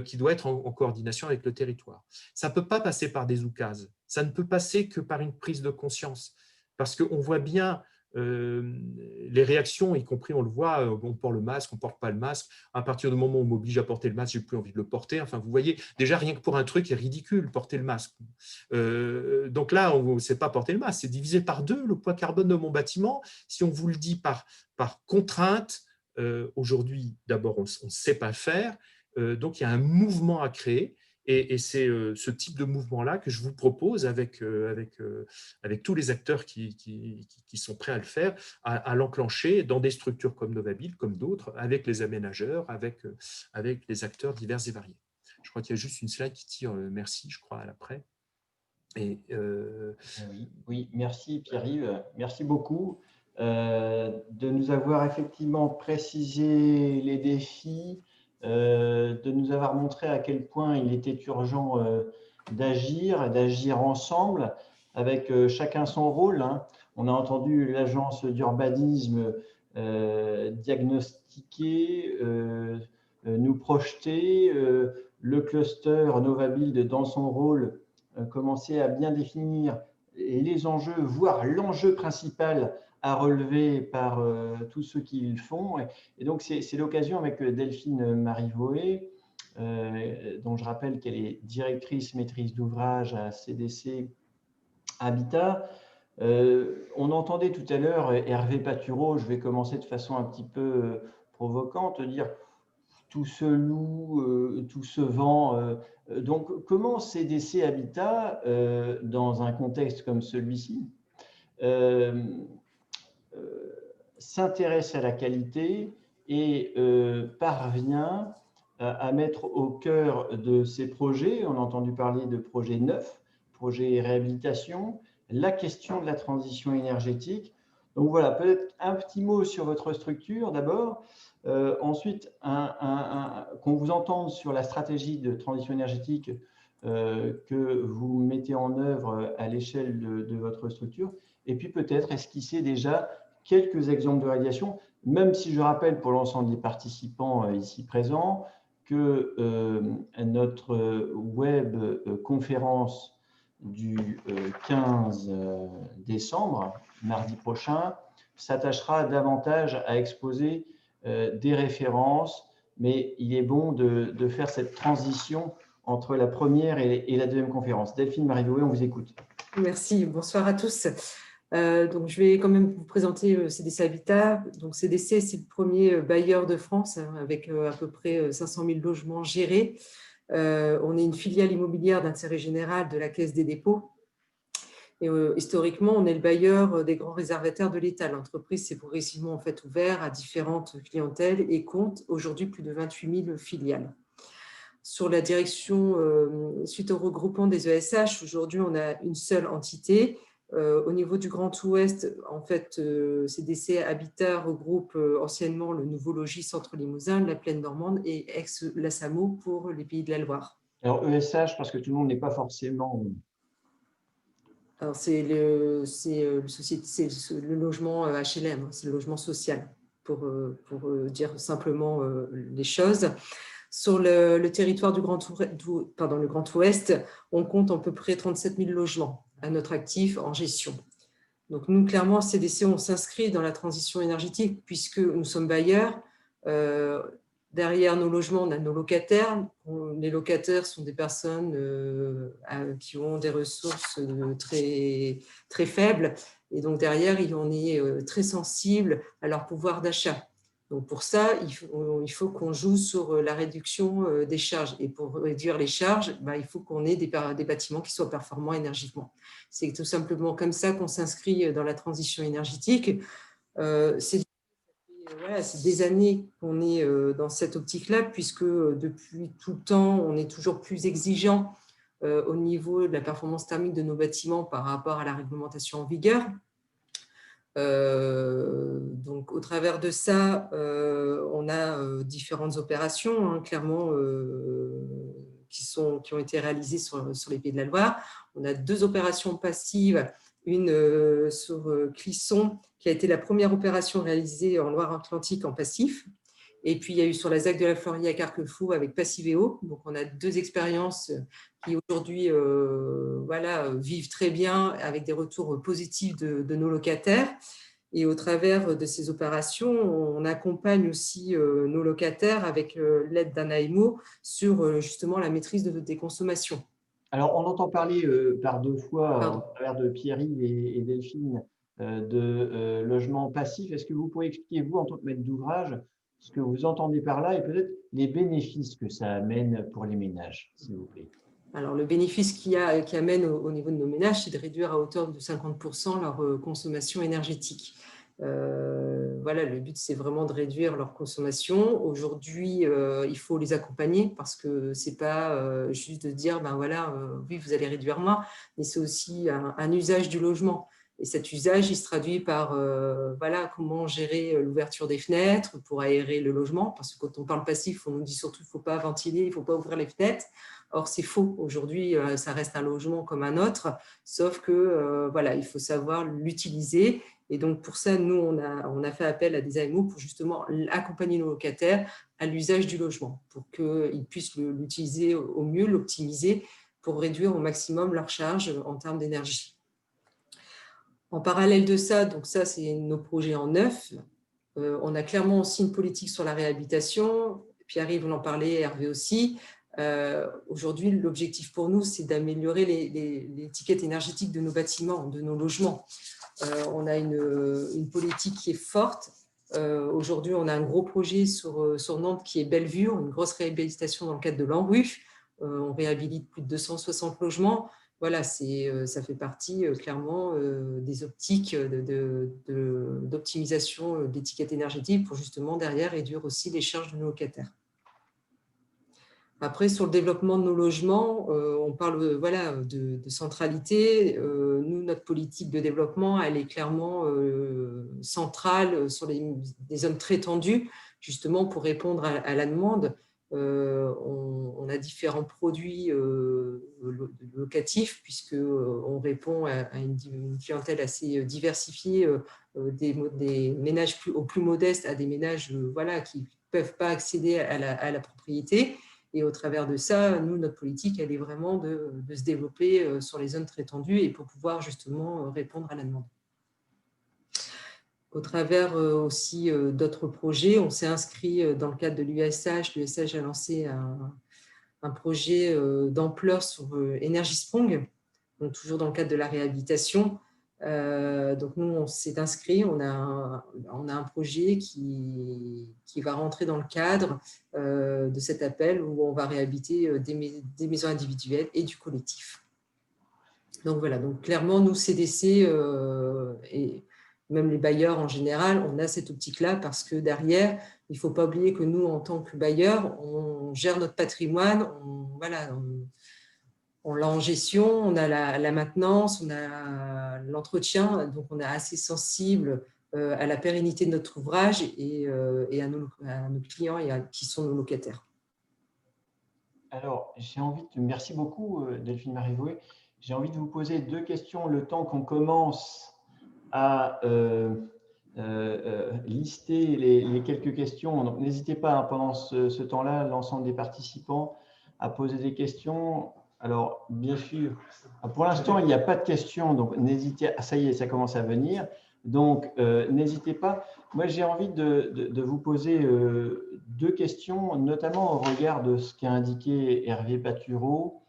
qui doit être en coordination avec le territoire. Ça ne peut pas passer par des oukases. Ça ne peut passer que par une prise de conscience. Parce qu'on voit bien les réactions, y compris, on le voit, on porte le masque, on ne porte pas le masque. À partir du moment où on m'oblige à porter le masque, je n'ai plus envie de le porter. Enfin, vous voyez, déjà, rien que pour un truc, c'est ridicule, porter le masque. Donc là, on ne sait pas porter le masque. C'est divisé par 2 le poids carbone de mon bâtiment. Si on vous le dit par contrainte, aujourd'hui, d'abord, on ne sait pas le faire. Donc, il y a un mouvement à créer. Et c'est ce type de mouvement-là que je vous propose avec tous les acteurs qui sont prêts à le faire, à l'enclencher dans des structures comme Novabile, comme d'autres, avec les aménageurs, avec les acteurs divers et variés. Je crois qu'il y a juste une slide qui tire merci, je crois, à l'après. Oui, merci Pierre-Yves, merci beaucoup de nous avoir effectivement précisé les défis, de nous avoir montré à quel point il était urgent d'agir ensemble, avec chacun son rôle. On a entendu l'agence d'urbanisme diagnostiquer, nous projeter, le cluster Novabuild dans son rôle commencer à bien définir les enjeux, voire l'enjeu principal à relever par tous ceux qui le font. Et donc, c'est l'occasion avec Delphine Marivoé, dont je rappelle qu'elle est directrice maîtrise d'ouvrage à CDC Habitat, On entendait tout à l'heure Hervé Patureau, je vais commencer de façon un petit peu provocante, dire tout se loue, tout se vend. Donc, comment CDC Habitat, dans un contexte comme celui-ci, s'intéresse à la qualité et parvient à mettre au cœur de ses projets, on a entendu parler de projets neufs, projets réhabilitation, la question de la transition énergétique. Donc voilà, peut-être un petit mot sur votre structure d'abord. Ensuite, qu'on vous entende sur la stratégie de transition énergétique que vous mettez en œuvre à l'échelle de votre structure. Et puis peut-être esquisser déjà quelques exemples de réalisation, même si je rappelle pour l'ensemble des participants ici présents que notre web conférence du 15 décembre, mardi prochain, s'attachera davantage à exposer des références, mais il est bon de faire cette transition entre la première et la deuxième conférence. Delphine Marie-Loué, on vous écoute. Merci, bonsoir à tous. Donc, je vais quand même vous présenter CDC Habitat. Donc, CDC, c'est le premier bailleur de France avec à peu près 500 000 logements gérés. On est une filiale immobilière d'intérêt général de la Caisse des dépôts. Et, historiquement, on est le bailleur des grands réservataires de l'État. L'entreprise s'est progressivement en fait ouverte à différentes clientèles et compte aujourd'hui plus de 28 000 filiales. Sur la direction, suite au regroupement des ESH, aujourd'hui, on a une seule entité. Au niveau du Grand Ouest, en fait, CDC Habitat regroupe anciennement le Nouveau Logis Centre Limousin, la Plaine Normande et ex-Lassamo pour les Pays de la Loire. Alors ESH, parce que tout le monde n'est pas forcément… Alors, c'est le logement HLM, c'est le logement social, pour dire simplement les choses. Sur le territoire du Grand Ouest, on compte à peu près 37 000 logements à notre actif en gestion. Donc nous, clairement, CDC, on s'inscrit dans la transition énergétique puisque nous sommes bailleurs. Derrière nos logements, on a nos locataires. Les locataires sont des personnes qui ont des ressources très, très faibles. Et donc derrière, on est très sensible à leur pouvoir d'achat. Donc pour ça, il faut qu'on joue sur la réduction des charges. Et pour réduire les charges, il faut qu'on ait des bâtiments qui soient performants énergiquement. C'est tout simplement comme ça qu'on s'inscrit dans la transition énergétique. C'est des années qu'on est dans cette optique-là, puisque depuis tout le temps, on est toujours plus exigeant au niveau de la performance thermique de nos bâtiments par rapport à la réglementation en vigueur. Donc, au travers de ça, on a différentes opérations, clairement, qui ont été réalisées sur les Pays de la Loire. On a 2 opérations passives, une sur Clisson, qui a été la première opération réalisée en Loire-Atlantique en passif. Et puis, il y a eu sur la ZAC de la Florie à Carquefou avec Passiveo. Donc, on a 2 expériences qui aujourd'hui vivent très bien avec des retours positifs de nos locataires. Et au travers de ces opérations, on accompagne aussi nos locataires avec l'aide d'un AMO sur justement la maîtrise des consommations. Alors, on entend parler par 2 fois, au travers de Pierre-Yves et Delphine, de logement passif. Est-ce que vous pourriez expliquer, vous, en tant que maître d'ouvrage, ce que vous entendez par là et peut-être les bénéfices que ça amène pour les ménages, s'il vous plaît? Alors, le bénéfice qui amène au niveau de nos ménages, c'est de réduire à hauteur de 50% leur consommation énergétique. Le but, c'est vraiment de réduire leur consommation. Aujourd'hui, il faut les accompagner parce que ce n'est pas juste de dire, oui, vous allez réduire moins, mais c'est aussi un usage du logement. Et cet usage, il se traduit par comment gérer l'ouverture des fenêtres pour aérer le logement. Parce que quand on parle passif, on nous dit surtout qu'il ne faut pas ventiler, il ne faut pas ouvrir les fenêtres. Or, c'est faux. Aujourd'hui, ça reste un logement comme un autre, sauf que il faut savoir l'utiliser. Et donc, pour ça, nous, on a fait appel à des AMO pour justement accompagner nos locataires à l'usage du logement, pour qu'ils puissent l'utiliser au mieux, l'optimiser, pour réduire au maximum leur charge en termes d'énergie. En parallèle de ça, donc ça, c'est nos projets en neuf. On a clairement aussi une politique sur la réhabilitation. Pierre-Yves, on en parlait, Hervé aussi. Aujourd'hui, l'objectif pour nous, c'est d'améliorer l'étiquette énergétique de nos bâtiments, de nos logements. On a une politique qui est forte. Aujourd'hui, on a un gros projet sur Nantes qui est Bellevue, une grosse réhabilitation dans le cadre de l'ANRU. On réhabilite plus de 260 logements. Voilà, ça fait partie clairement des optiques d'optimisation d'étiquette énergétique pour justement derrière réduire aussi les charges de nos locataires. Après, sur le développement de nos logements, on parle voilà, de centralité. Nous, notre politique de développement, elle est clairement centrale sur des zones très tendues, justement pour répondre à la demande. On a différents produits locatifs, puisqu'on répond à une clientèle assez diversifiée, des ménages aux plus modestes à des ménages voilà, qui ne peuvent pas accéder à la propriété. Et au travers de ça, nous, notre politique, elle est vraiment de se développer sur les zones très tendues et pour pouvoir justement répondre à la demande. Au travers aussi d'autres projets, on s'est inscrit dans le cadre de l'USH. L'USH a lancé un projet d'ampleur sur Energy Sprong, donc toujours dans le cadre de la réhabilitation. Donc nous, on s'est inscrit, on a un projet qui va rentrer dans le cadre de cet appel où on va réhabiliter des maisons individuelles et du collectif. Donc voilà, donc clairement, nous, CDC et même les bailleurs en général, on a cette optique-là parce que derrière, il ne faut pas oublier que nous, en tant que bailleurs, on gère notre patrimoine, on l'a en gestion, on a la maintenance, on a l'entretien, donc on est assez sensible à la pérennité de notre ouvrage et à nos clients qui sont nos locataires. Alors, merci beaucoup Delphine Marivoué. J'ai envie de vous poser 2 questions le temps qu'on commence à lister les quelques questions. Donc, n'hésitez pas pendant ce temps-là, l'ensemble des participants, à poser des questions. Alors, bien sûr, pour l'instant, il n'y a pas de questions, donc n'hésitez pas. Ça y est, ça commence à venir. Donc, n'hésitez pas. Moi, j'ai envie de vous poser 2 questions, notamment au regard de ce qu'a indiqué Hervé Patureau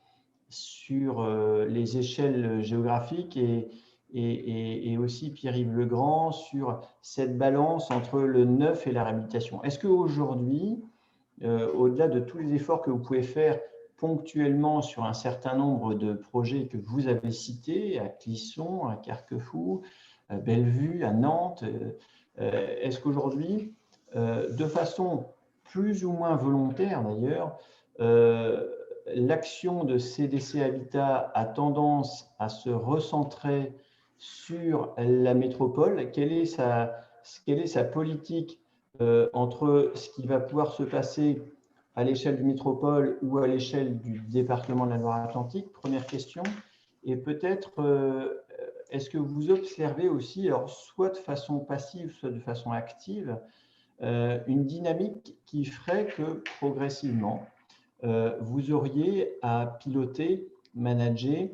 sur les échelles géographiques et aussi Pierre-Yves Legrand sur cette balance entre le neuf et la réhabilitation. Est-ce qu'aujourd'hui, au-delà de tous les efforts que vous pouvez faire ponctuellement sur un certain nombre de projets que vous avez cités, à Clisson, à Carquefou, à Bellevue, à Nantes, est-ce qu'aujourd'hui, de façon plus ou moins volontaire d'ailleurs, l'action de CDC Habitat a tendance à se recentrer sur la métropole? Quelle est sa politique entre ce qui va pouvoir se passer à l'échelle du métropole ou à l'échelle du département de la Loire-Atlantique? Première question. Et peut-être, est-ce que vous observez aussi, alors soit de façon passive, soit de façon active, une dynamique qui ferait que progressivement, vous auriez à piloter, manager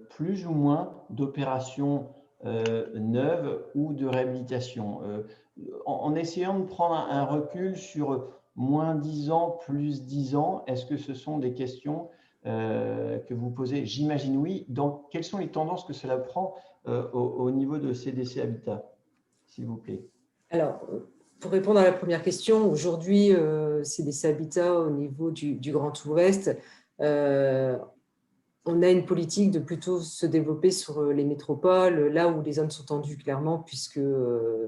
plus ou moins d'opérations neuves ou de réhabilitation, en essayant de prendre un recul sur moins 10 ans, plus 10 ans? Est-ce que ce sont des questions que vous posez? J'imagine oui. Donc, quelles sont les tendances que cela prend au niveau de CDC Habitat, s'il vous plaît? Alors, pour répondre à la première question, aujourd'hui, CDC Habitat au niveau du Grand Ouest, on a une politique de plutôt se développer sur les métropoles, là où les zones sont tendues clairement, puisque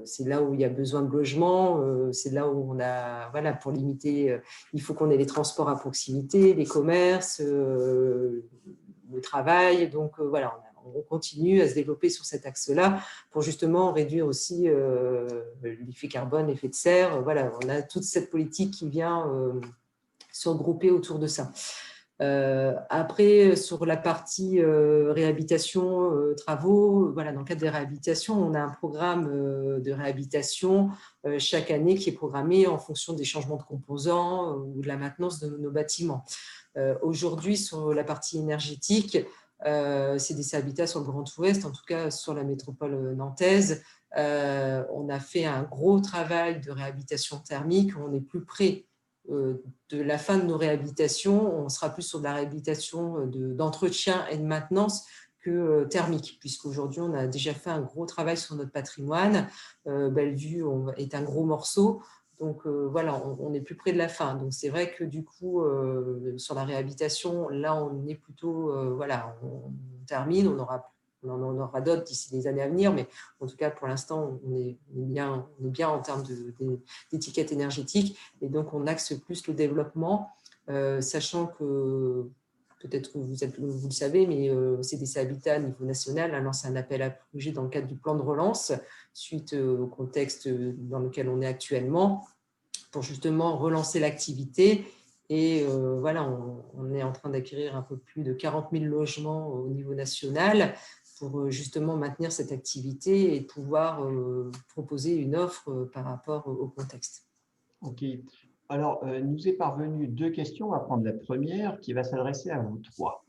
c'est là où il y a besoin de logements, c'est là où on a, voilà, pour limiter, il faut qu'on ait les transports à proximité, les commerces, le travail, donc voilà, on continue à se développer sur cet axe-là pour justement réduire aussi l'effet carbone, l'effet de serre. Voilà, on a toute cette politique qui vient se regrouper autour de ça. Après, sur la partie réhabilitation, travaux, voilà, dans le cadre des réhabilitations, on a un programme de réhabilitation chaque année qui est programmé en fonction des changements de composants ou de la maintenance de nos bâtiments. Aujourd'hui, sur la partie énergétique, CDC Habitat sur le Grand Ouest, en tout cas sur la métropole nantaise, on a fait un gros travail de réhabilitation thermique. On est plus près de la fin de nos réhabilitations, on sera plus sur de la réhabilitation d'entretien et de maintenance que thermique, puisqu'aujourd'hui, on a déjà fait un gros travail sur notre patrimoine. Bellevue est un gros morceau. Donc, voilà, on est plus près de la fin. Donc, c'est vrai que du coup, sur la réhabilitation, là, on est plutôt, voilà, on termine, on en aura d'autres d'ici les années à venir, mais en tout cas, pour l'instant, on est bien en termes d'étiquette énergétique. Et donc, on axe plus le développement, sachant que peut-être que vous le savez, mais CDC Habitat, à niveau national, a lancé un appel à projet dans le cadre du plan de relance, suite au contexte dans lequel on est actuellement, pour justement relancer l'activité. Et voilà, on est en train d'acquérir un peu plus de 40 000 logements au niveau national pour justement maintenir cette activité et pouvoir proposer une offre par rapport au contexte. OK. Alors, nous est parvenu 2 questions. On va prendre la première qui va s'adresser à vous 3,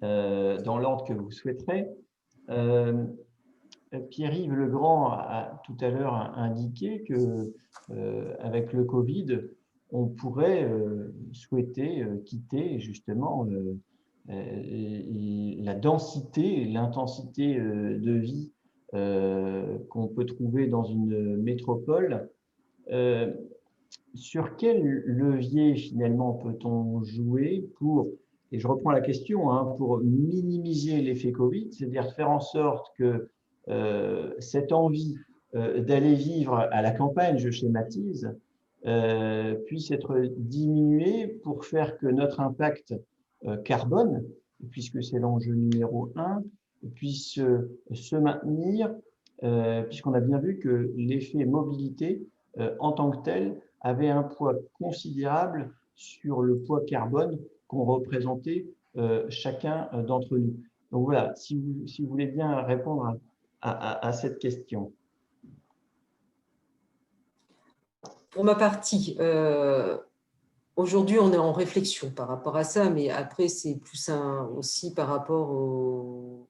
dans l'ordre que vous souhaiterez. Pierre-Yves Legrand a tout à l'heure indiqué que, avec le Covid, on pourrait souhaiter quitter justement la densité, l'intensité de vie qu'on peut trouver dans une métropole. Sur quel levier finalement peut-on jouer pour, et je reprends la question, pour minimiser l'effet Covid, c'est-à-dire faire en sorte que cette envie d'aller vivre à la campagne, je schématise, puisse être diminuée pour faire que notre impact carbone, puisque c'est l'enjeu numéro 1, puisse se maintenir, puisqu'on a bien vu que l'effet mobilité en tant que tel avait un poids considérable sur le poids carbone qu'ont représenté chacun d'entre nous. Donc voilà, si vous voulez bien répondre à cette question. Pour ma partie, aujourd'hui, on est en réflexion par rapport à ça, mais après, c'est plus aussi par rapport aux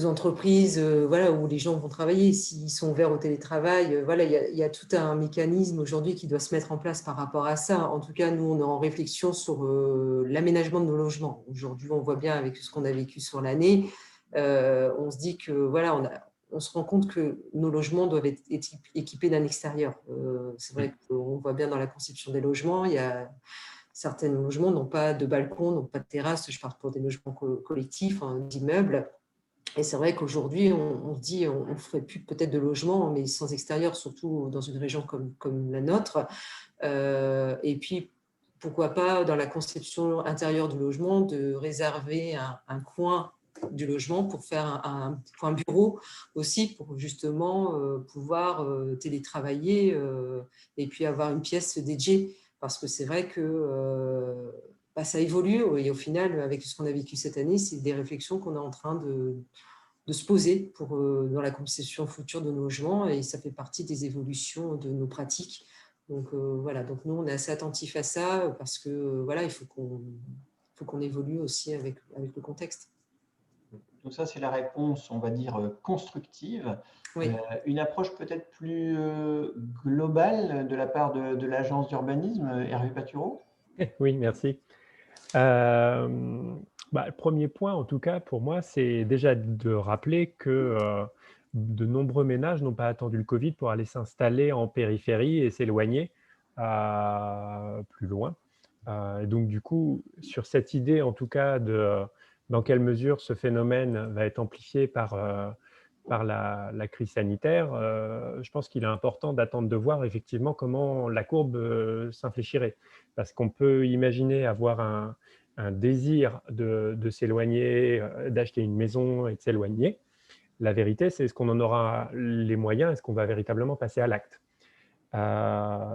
entreprises, voilà, où les gens vont travailler, s'ils sont ouverts au télétravail. Voilà, il y a tout un mécanisme aujourd'hui qui doit se mettre en place par rapport à ça. En tout cas, nous, on est en réflexion sur l'aménagement de nos logements. Aujourd'hui, on voit bien avec ce qu'on a vécu sur l'année, on se dit que voilà, on se rend compte que nos logements doivent être équipés d'un extérieur. C'est vrai qu'on voit bien dans la conception des logements, il y a certains logements n'ont pas de balcon, n'ont pas de terrasse. Je parle pour des logements collectifs, d'immeubles. Et c'est vrai qu'aujourd'hui, on se dit on ne ferait plus peut-être de logements, mais sans extérieur, surtout dans une région comme la nôtre. Et puis, pourquoi pas, dans la conception intérieure du logement, de réserver un coin du logement pour faire un coin bureau aussi, pour justement pouvoir télétravailler et puis avoir une pièce dédiée. Parce que c'est vrai que ça évolue et au final, avec ce qu'on a vécu cette année, c'est des réflexions qu'on est en train de se poser dans la conception future de nos logements et ça fait partie des évolutions de nos pratiques. Donc voilà, donc nous on est assez attentifs à ça parce que voilà, il faut qu'on évolue aussi avec le contexte. Donc ça, c'est la réponse, on va dire, constructive. Oui. Une approche peut-être plus globale de la part de l'agence d'urbanisme, Hervé Patureau? Oui, merci. Le premier point, en tout cas, pour moi, c'est déjà de rappeler que de nombreux ménages n'ont pas attendu le Covid pour aller s'installer en périphérie et s'éloigner plus loin. Donc, du coup, sur cette idée, en tout cas, dans quelle mesure ce phénomène va être amplifié par la crise sanitaire, je pense qu'il est important d'attendre de voir effectivement comment la courbe s'infléchirait. Parce qu'on peut imaginer avoir un désir de s'éloigner, d'acheter une maison et de s'éloigner. La vérité, c'est est-ce qu'on en aura les moyens, est-ce qu'on va véritablement passer à l'acte.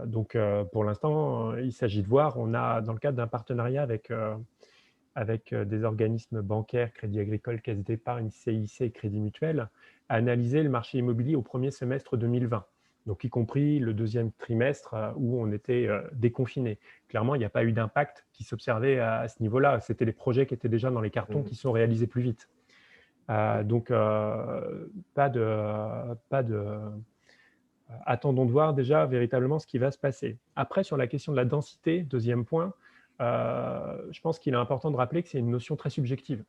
Donc, pour l'instant, il s'agit de voir, on a dans le cadre d'un partenariat avec des organismes bancaires, Crédit Agricole, Caisse d'Épargne, CIC et Crédit Mutuel, analyser le marché immobilier au premier semestre 2020, donc y compris le deuxième trimestre où on était déconfiné. Clairement, il n'y a pas eu d'impact qui s'observait à ce niveau-là. C'était les projets qui étaient déjà dans les cartons qui sont réalisés plus vite. Donc, pas de attendons de voir déjà véritablement ce qui va se passer. Après, sur la question de la densité, deuxième point, je pense qu'il est important de rappeler que c'est une notion très subjective.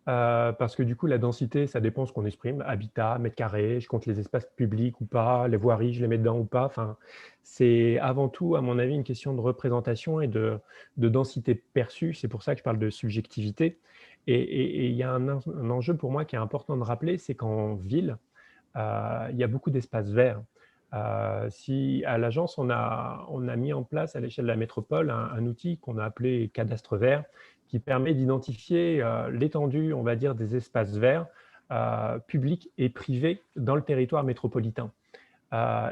Parce que du coup, la densité, ça dépend de ce qu'on exprime. Habitat, mètre carré, je compte les espaces publics ou pas, les voiries, je les mets dedans ou pas. Enfin, c'est avant tout, à mon avis, une question de représentation et de densité perçue. C'est pour ça que je parle de subjectivité. Et il y a un enjeu pour moi qui est important de rappeler, c'est qu'en ville, il y a beaucoup d'espaces verts. Si à l'agence, on a mis en place à l'échelle de la métropole un outil qu'on a appelé cadastre vert, qui permet d'identifier l'étendue, on va dire, des espaces verts publics et privés dans le territoire métropolitain.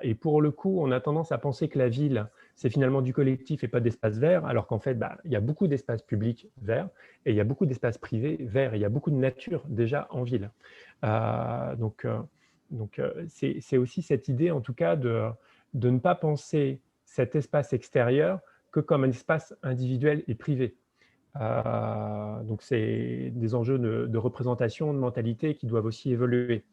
Et pour le coup, on a tendance à penser que la ville, c'est finalement du collectif et pas d'espace vert, alors qu'en fait, il y a beaucoup d'espaces publics verts et il y a beaucoup d'espaces privés verts. Et il y a beaucoup de nature déjà en ville. Donc, c'est aussi cette idée, en tout cas, de ne pas penser cet espace extérieur que comme un espace individuel et privé. Donc, c'est des enjeux de représentation, de mentalité qui doivent aussi évoluer.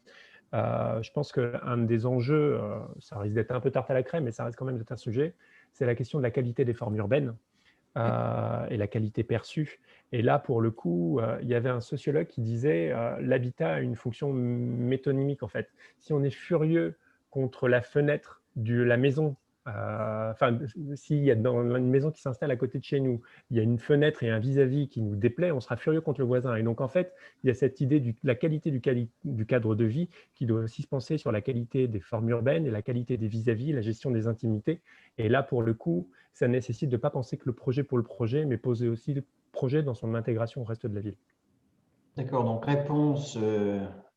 Je pense qu'un des enjeux, ça risque d'être un peu tarte à la crème, mais ça reste quand même d'être un sujet, c'est la question de la qualité des formes urbaines et la qualité perçue. Et là, pour le coup, il y avait un sociologue qui disait l'habitat a une fonction métonymique, en fait. Si on est furieux contre la fenêtre de la maison, enfin, s'il y a dans une maison qui s'installe à côté de chez nous, il y a une fenêtre et un vis-à-vis qui nous déplaît, on sera furieux contre le voisin. Et donc, en fait, il y a cette idée de la qualité du cadre de vie qui doit aussi se penser sur la qualité des formes urbaines et la qualité des vis-à-vis, la gestion des intimités. Et là, pour le coup, ça nécessite de ne pas penser que le projet pour le projet, mais poser aussi le projet dans son intégration au reste de la ville. D'accord, donc réponse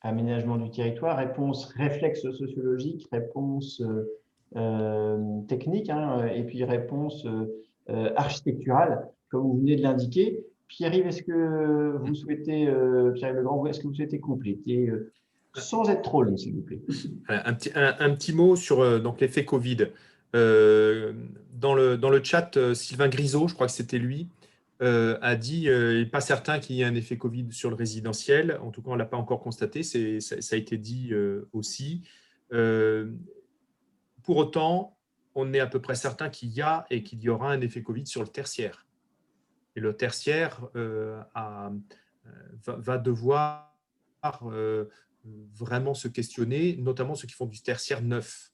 aménagement du territoire, réponse réflexe sociologique, réponse technique, hein, et puis réponse architecturale, comme vous venez de l'indiquer. Pierre-Yves, est-ce que vous souhaitez, Pierre-Yves Legrand, est-ce que vous souhaitez compléter sans être trop long, s'il vous plaît? Un petit mot sur donc l'effet Covid. Dans le chat, Sylvain Grisot, je crois que c'était lui, a dit il n'est pas certain qu'il y ait un effet Covid sur le résidentiel. En tout cas, on ne l'a pas encore constaté. Ça a été dit aussi. Pour autant, on est à peu près certain qu'il y a et qu'il y aura un effet Covid sur le tertiaire. Et le tertiaire va devoir vraiment se questionner, notamment ceux qui font du tertiaire neuf,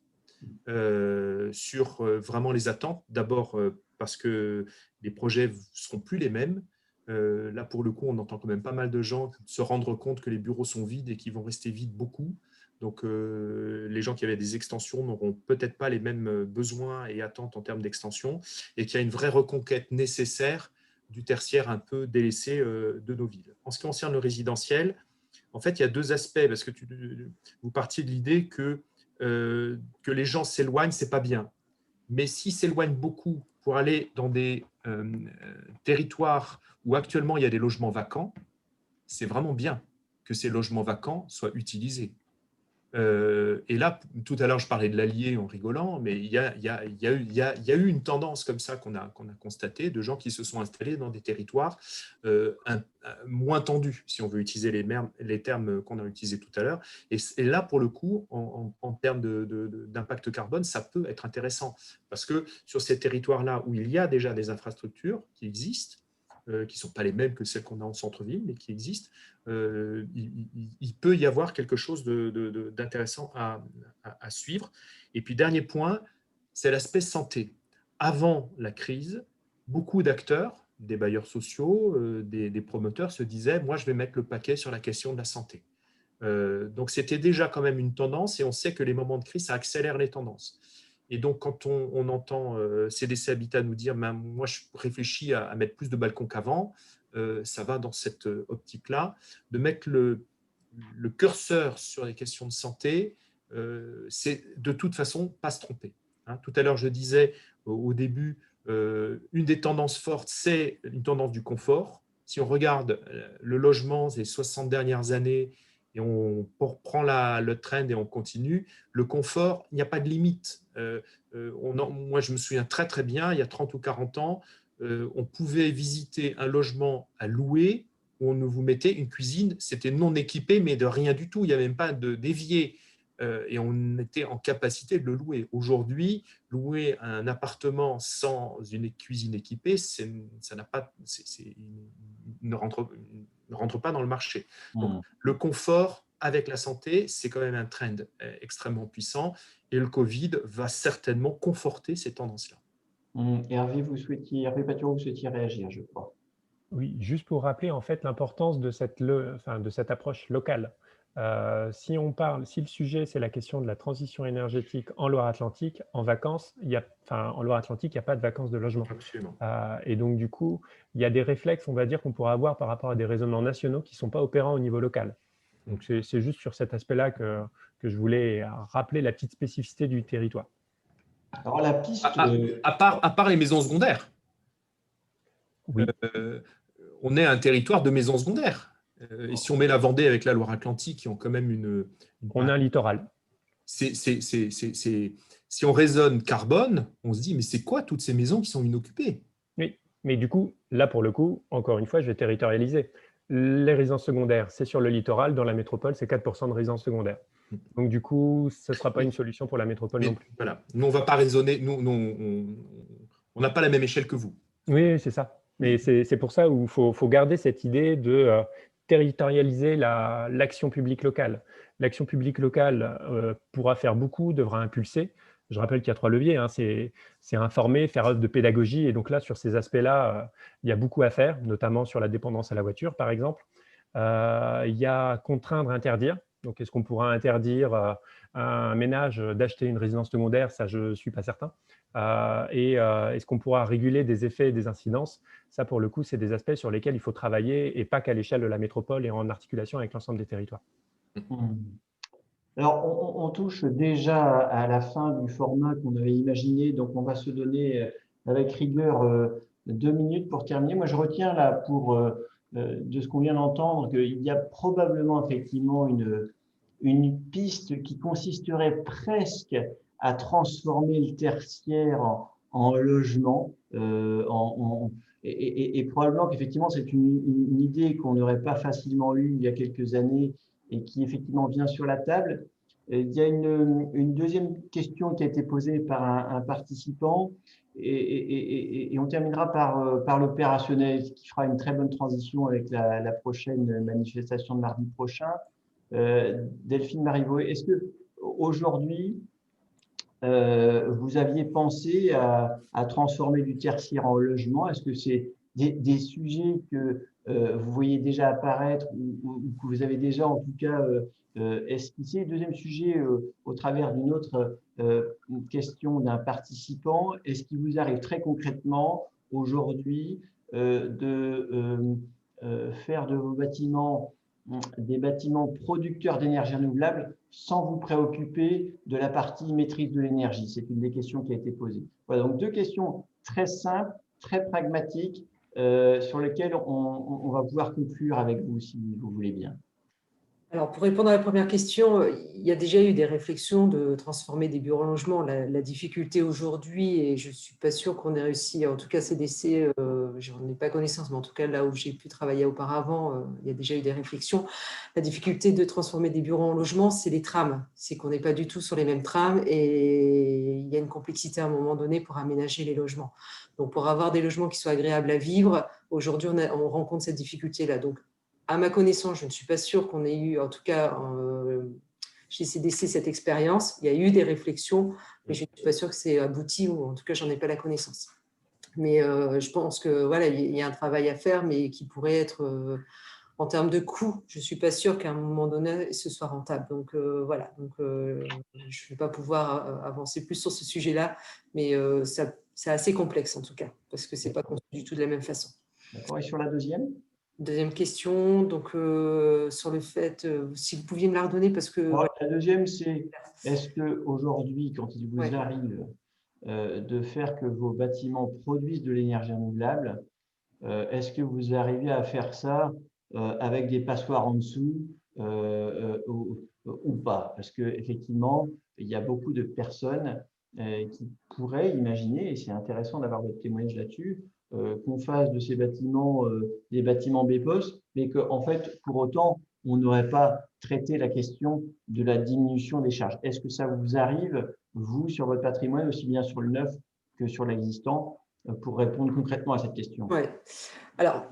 sur vraiment les attentes. D'abord parce que les projets ne seront plus les mêmes. Là, pour le coup, on entend quand même pas mal de gens se rendre compte que les bureaux sont vides et qu'ils vont rester vides beaucoup. Donc, les gens qui avaient des extensions n'auront peut-être pas les mêmes besoins et attentes en termes d'extension, et qu'il y a une vraie reconquête nécessaire du tertiaire un peu délaissé de nos villes. En ce qui concerne le résidentiel, en fait, il y a deux aspects, parce que vous partiez de l'idée que les gens s'éloignent, ce n'est pas bien. Mais s'ils s'éloignent beaucoup pour aller dans des territoires où actuellement il y a des logements vacants, c'est vraiment bien que ces logements vacants soient utilisés. Et là, tout à l'heure, je parlais de l'Allier en rigolant, mais il y a eu une tendance comme ça qu'on a constatée, de gens qui se sont installés dans des territoires moins tendus, si on veut utiliser les termes qu'on a utilisés tout à l'heure. Et là, pour le coup, en termes d'impact carbone, ça peut être intéressant, parce que sur ces territoires-là où il y a déjà des infrastructures qui existent, qui ne sont pas les mêmes que celles qu'on a en centre-ville, mais qui existent, il peut y avoir quelque chose d'intéressant à suivre. Et puis, dernier point, c'est l'aspect santé. Avant la crise, beaucoup d'acteurs, des bailleurs sociaux, des promoteurs se disaient « moi, je vais mettre le paquet sur la question de la santé ». Donc, c'était déjà quand même une tendance, et on sait que les moments de crise, ça accélère les tendances. Et donc, quand on entend CDC Habitat nous dire « moi, je réfléchis à mettre plus de balcons qu'avant », ça va dans cette optique-là, de mettre le curseur sur les questions de santé, c'est de toute façon pas se tromper. Hein. Tout à l'heure, je disais au début, une des tendances fortes, c'est une tendance du confort. Si on regarde le logement des 60 dernières années, et on reprend le trend et on continue, le confort, il n'y a pas de limite. Moi, je me souviens très très bien, il y a 30 ou 40 ans, on pouvait visiter un logement à louer où on vous mettait une cuisine, c'était non équipé, mais de rien du tout, il n'y avait même pas d'évier. et on était en capacité de le louer. Aujourd'hui, louer un appartement sans une cuisine équipée, ne rentre pas dans le marché. Donc, le confort avec la santé, c'est quand même un trend extrêmement puissant et le Covid va certainement conforter ces tendances-là. Hervé Patureau, vous souhaitiez réagir, je crois. Oui, juste pour rappeler en fait l'importance de cette approche locale. Si le sujet c'est la question de la transition énergétique en Loire-Atlantique, en Loire-Atlantique, il n'y a pas de vacances de logement. Absolument. Et donc du coup, il y a des réflexes, on va dire, qu'on pourra avoir par rapport à des raisonnements nationaux qui ne sont pas opérants au niveau local. Donc c'est juste sur cet aspect-là que je voulais rappeler la petite spécificité du territoire. Alors la piste… À part les maisons secondaires. Oui. On est un territoire de maisons secondaires. Et si on met la Vendée avec la Loire-Atlantique, qui ont quand même on a un littoral. Si on raisonne carbone, on se dit, mais c'est quoi toutes ces maisons qui sont inoccupées? Oui, mais du coup, là, pour le coup, encore une fois, je vais territorialiser. Les résidences secondaires, c'est sur le littoral. Dans la métropole, c'est 4% de résidences secondaires. Donc, du coup, ce ne sera pas une solution pour la métropole non plus. Voilà. Nous, on ne va pas raisonner. On n'a pas la même échelle que vous. Oui, c'est ça. Mais c'est pour ça qu'il faut garder cette idée de territorialiser l'action publique locale. L'action publique locale pourra faire beaucoup, devra impulser. Je rappelle qu'il y a 3 leviers. Hein. C'est informer, faire œuvre de pédagogie. Et donc là, sur ces aspects-là, il y a beaucoup à faire, notamment sur la dépendance à la voiture, par exemple. Il y a contraindre, interdire. Donc, est-ce qu'on pourra interdire à un ménage d'acheter une résidence secondaire? Ça, je ne suis pas certain. Est-ce qu'on pourra réguler des effets et des incidences? Ça, pour le coup, c'est des aspects sur lesquels il faut travailler et pas qu'à l'échelle de la métropole et en articulation avec l'ensemble des territoires. Alors, on touche déjà à la fin du format qu'on avait imaginé, donc on va se donner avec rigueur 2 minutes pour terminer. Moi, je retiens là, de ce qu'on vient d'entendre, qu'il y a probablement effectivement une piste qui consisterait presque à transformer le tertiaire en logement, et probablement qu'effectivement c'est une idée qu'on n'aurait pas facilement eue il y a quelques années et qui effectivement vient sur la table. Il y a une deuxième question qui a été posée par un participant et on terminera par l'opérationnel, qui fera une très bonne transition avec la prochaine manifestation de mardi prochain. Delphine Marivaux, est-ce que aujourd'hui vous aviez pensé à transformer du tertiaire en logement? Est-ce que c'est des sujets que vous voyez déjà apparaître ou que vous avez déjà en tout cas esquissé? Deuxième sujet, au travers d'une autre question d'un participant, est-ce qu'il vous arrive très concrètement aujourd'hui de faire de vos bâtiments des bâtiments producteurs d'énergie renouvelable sans vous préoccuper de la partie maîtrise de l'énergie? C'est une des questions qui a été posée. Voilà, donc 2 questions très simples, très pragmatiques, sur lesquelles on va pouvoir conclure avec vous, si vous voulez bien. Alors, pour répondre à la première question, il y a déjà eu des réflexions de transformer des bureaux en logements. La difficulté aujourd'hui, et je ne suis pas sûre qu'on ait réussi, en tout cas CDC, j'en ai pas connaissance, mais en tout cas là où j'ai pu travailler auparavant, il y a déjà eu des réflexions. La difficulté de transformer des bureaux en logements, c'est les trams. C'est qu'on n'est pas du tout sur les mêmes trams et il y a une complexité à un moment donné pour aménager les logements. Donc, pour avoir des logements qui soient agréables à vivre, aujourd'hui, on rencontre cette difficulté-là. Donc, à ma connaissance, je ne suis pas sûre qu'on ait eu, en tout cas chez CDC, cette expérience. Il y a eu des réflexions, mais je ne suis pas sûre que c'est abouti, ou en tout cas, je n'en ai pas la connaissance. Mais je pense que voilà, il y a un travail à faire, mais qui pourrait être, en termes de coût, je ne suis pas sûre qu'à un moment donné, ce soit rentable. Donc voilà, je ne vais pas pouvoir avancer plus sur ce sujet-là, mais c'est assez complexe en tout cas, parce que ce n'est pas conçu du tout de la même façon. D'accord. Et sur la deuxième ? Deuxième question, donc sur le fait, si vous pouviez me la redonner, parce que… La deuxième, c'est est-ce qu'aujourd'hui, quand il vous arrive de faire que vos bâtiments produisent de l'énergie renouvelable, est-ce que vous arrivez à faire ça avec des passoires en dessous ou pas? Parce qu'effectivement, il y a beaucoup de personnes qui pourraient imaginer, et c'est intéressant d'avoir votre témoignage là-dessus, qu'on fasse de ces bâtiments des bâtiments BEPOS, mais qu'en fait, pour autant, on n'aurait pas traité la question de la diminution des charges. Est-ce que ça vous arrive, vous, sur votre patrimoine, aussi bien sur le neuf que sur l'existant, pour répondre concrètement à cette question? Ouais. Alors,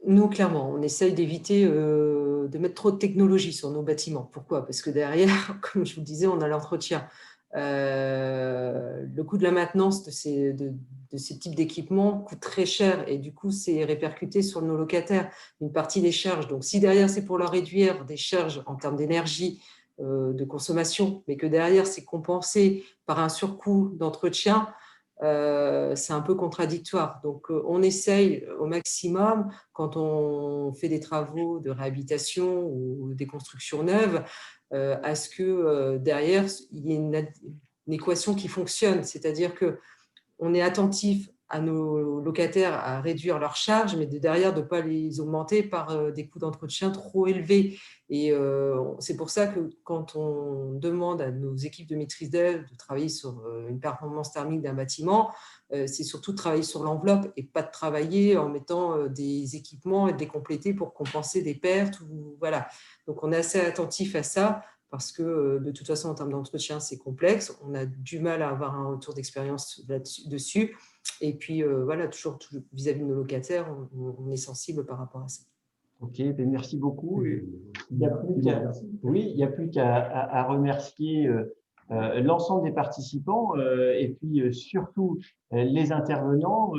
nous, clairement, on essaye d'éviter de mettre trop de technologie sur nos bâtiments. Pourquoi? Parce que derrière, comme je vous le disais, on a l'entretien. Le coût de la maintenance de ces types d'équipements coûte très cher et du coup, c'est répercuté sur nos locataires, une partie des charges. Donc, si derrière, c'est pour leur réduire des charges en termes d'énergie, de consommation, mais que derrière, c'est compensé par un surcoût d'entretien, c'est un peu contradictoire. Donc, on essaye au maximum, quand on fait des travaux de réhabilitation ou des constructions neuves, à ce que derrière, il y ait une équation qui fonctionne. C'est-à-dire qu'on est attentif à nos locataires à réduire leurs charges, mais derrière, de ne pas les augmenter par des coûts d'entretien trop élevés. Et c'est pour ça que quand on demande à nos équipes de maîtrise d'œuvre de travailler sur une performance thermique d'un bâtiment, c'est surtout de travailler sur l'enveloppe et pas de travailler en mettant des équipements et de les compléter pour compenser des pertes. Voilà. Donc, on est assez attentif à ça parce que de toute façon, en termes d'entretien, c'est complexe. On a du mal à avoir un retour d'expérience dessus. Et puis, voilà, toujours vis-à-vis de nos locataires, on est sensible par rapport à ça. Ok, ben merci beaucoup. Il n'y a plus qu'à remercier l'ensemble des participants et puis surtout les intervenants.